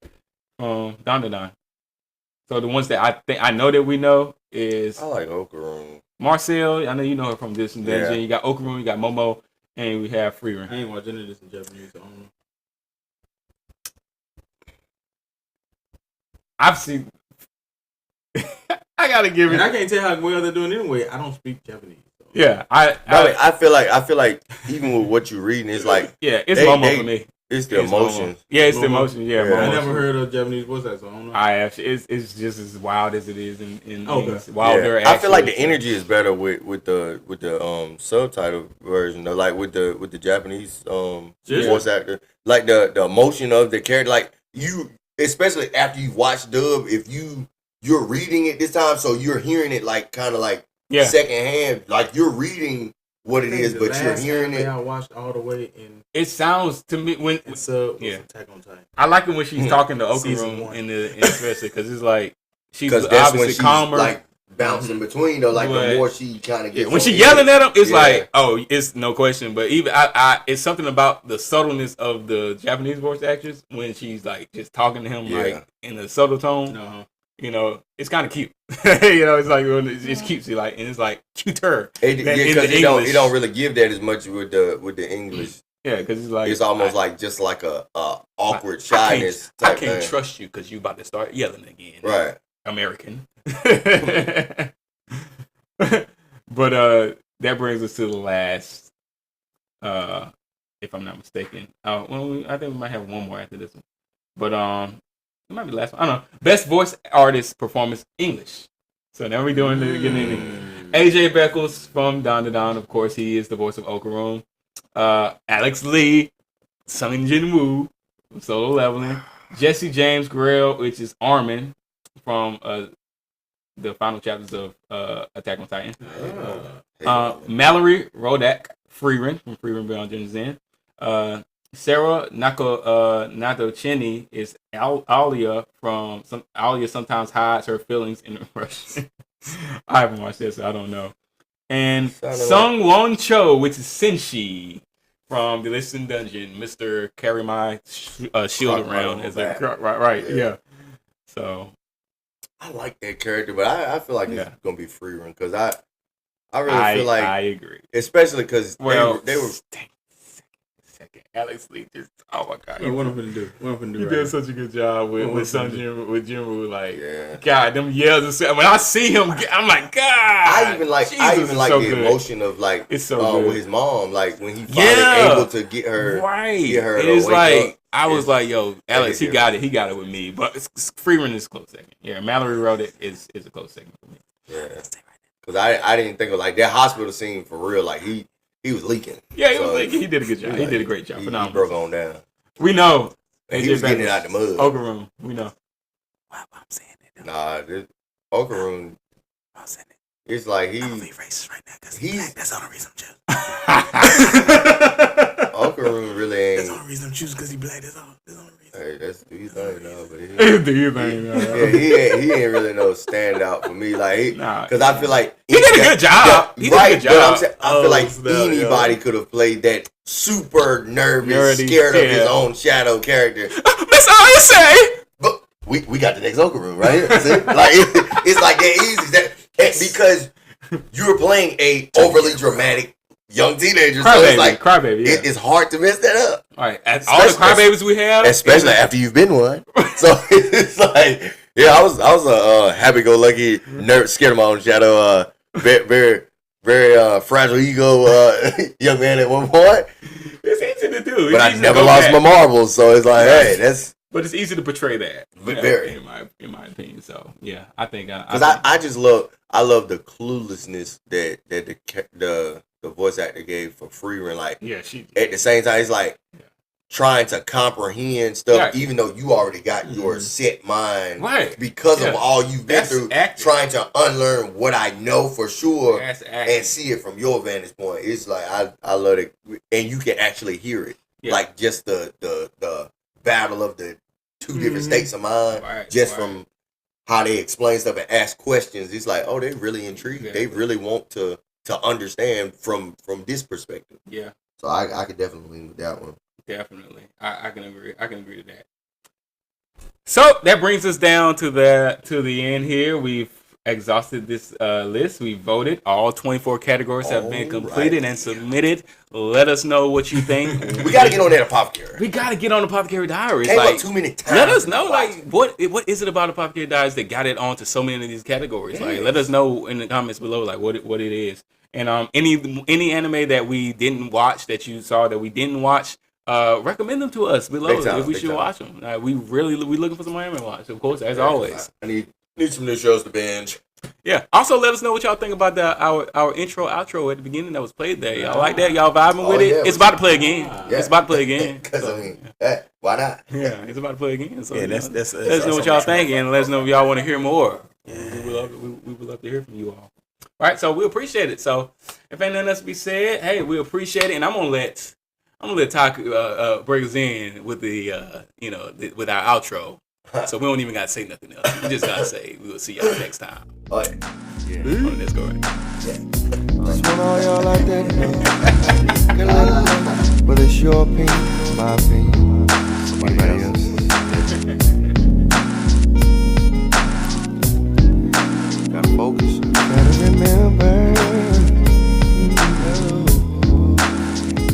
from Dandadan. So the ones that I know that we know is I like Okarun. Marcel, I know you know her from Delicious Dungeon. You got Okarun, you got Momo. And we have Freerun. I ain't watching any of this in Japanese. So I don't know. I've seen. I gotta give it. And I can't tell how well they're doing anyway. I don't speak Japanese. So. Yeah, I feel like even with what you're reading, it's like it's Momo for me. It's the emotions. Yeah, it's the emotions. Yeah, I never heard of Japanese voice actor, so I don't know. I actually, it's just as wild as it is in wilder. I feel like the energy is better with the subtitle version, though, like with the Japanese voice actor, like the emotion of the character, like you, especially after you watch dub, if you're reading it this time, so you're hearing it like kind of like secondhand, like you're reading what it is, but you're hearing it. I watched all the way in. It sounds to me when Attack on Titan. I like it when she's talking to Okarun in the especially because it's like she's obviously calmer, like bouncing between though. Like the more she kind of gets when she's yelling at him, it's like it's no question. But even it's something about the subtleness of the Japanese voice actress when she's like just talking to him like in a subtle tone. You know, it's kind of cute. You know, it's like it's cutesy, like, and it's like cuter. Because it don't really give that as much with the English Yeah, because it's like it's almost like just like a awkward shyness. I can't trust you because you about to start yelling again. Right, American. But that brings us to the last. If I'm not mistaken, well, I think we might have one more after this one. But it might be the last one. I don't know. Best voice artist performance English. So now we're doing the getting AJ Beckles from Don to Don. Of course, he is the voice of Okaroon. Alex Lee, Sung Jin Woo from Solo Leveling. Jesse James Guerrero, which is Armin from the final chapters of Attack on Titan. Mallory Rodak Freeran from Freeran Beyond Journey's End. Sarah Natochenny is Alia from Alia sometimes hides her feelings in Russian. I haven't watched this, so I don't know. And Sung Won Cho, which is Senshi from the Listen Dungeon. Mr. Carry My Shield Around as a right, yeah. So I like that character, but I feel like it's gonna be Freerun because I really feel like I agree, especially because they were. Second, Alex Lee just what I'm gonna do? You did such a good job with Jinwoo. Like, God, them yells. When I see him, I'm like, God. I even like the emotion of like it's so with his mom. Like when he finally able to get her Get her it's like up. I was like, yo, Alex, he got it with me. But Freeman is a close second. Yeah, Mallory wrote it is a close second for me. Yeah, because I didn't think of like that hospital scene for real. Like he was leaking. Yeah, he was leaking. He did a good job. He did a great job. He broke on down. We know. He was getting it out the mud. Okaroon, we know. Why I'm saying it? Nah, Okaroon. I'm saying it. It's like I'm gonna be racist right now because that's the only reason I'm choosing. Okaroon really ain't. That's the only reason I'm choosing because he black. That's the only reason. Hey, that's do you think now? But do you think? Yeah, he ain't really no standout for me. Like, because I feel like he did a good job. He did a good job. I feel like anybody could have played that super nervous, scared of his own shadow character. That's all you say. But we got the next Okaroon right here. Like it's like that easy. Because you're playing a overly dramatic young teenager, so it's like crybaby. Yeah. It's hard to mess that up. All right, all the crybabies we have, especially after you've been one. So it's like, I was a happy-go-lucky nerd, scared of my own shadow, very fragile ego young man at one point. It's easy to do, but I never lost my marbles, so it's like, hey, that's. But it's easy to portray that, very in my opinion. So yeah, I think because I just love the cluelessness that the voice actor gave for Freeran. Like, at the same time, it's like trying to comprehend stuff, even though you already got your set mind, because of all you've been through. Trying to unlearn what I know for sure and see it from your vantage point. It's like I love it, and you can actually hear it, like just the battle of the two different states of mind, from how they explain stuff and ask questions. It's like, oh, they really intrigued. They really want to understand from this perspective. Yeah. So I could definitely lean with that one. Definitely. I can agree. I can agree to that. So that brings us down to the end here. We've exhausted this list. We voted. All 24 categories have been completed and submitted. Let us know what you think. We got to get on that Apothecary. We got to get on the Apothecary Diaries. Came up too many times. Let us know, like, what is it about Apothecary Diaries that got it onto so many of these categories? Like, let us know in the comments below, like, what it is. And any anime that we didn't watch that you saw that we didn't watch, recommend them to us below if we should watch them. We looking for some anime to watch, of course, as always. I need some new shows to binge. Yeah. Also, let us know what y'all think about our intro outro at the beginning that was played there. Y'all like that? Y'all vibing with it? Yeah, it's about to play again. It's about to play again. Because why not? Yeah, it's about to play again. So let us know what y'all think, and let us know if y'all want to hear more. Yeah. We would love to hear from you all. All right, so we appreciate it. So if ain't nothing else to be said, hey, we appreciate it, and I'm gonna let Taku break us in with the with our outro. So we don't even gotta say nothing else. We just gotta say we will see y'all next time. All right. Yeah. Let's go. Just want all y'all out there to know. But it's your opinion, my opinion, somebody else's. Gotta focus. Gotta remember,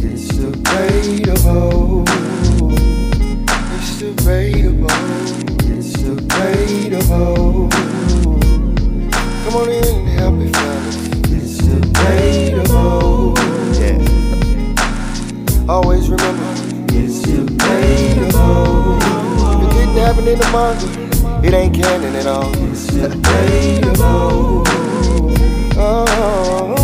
it's a great It's debatable. Come on in and help me, fellas. It's debatable. Yeah. Always remember, it's debatable. If it didn't happen in the manga, it ain't canon at all. It's debatable. Oh.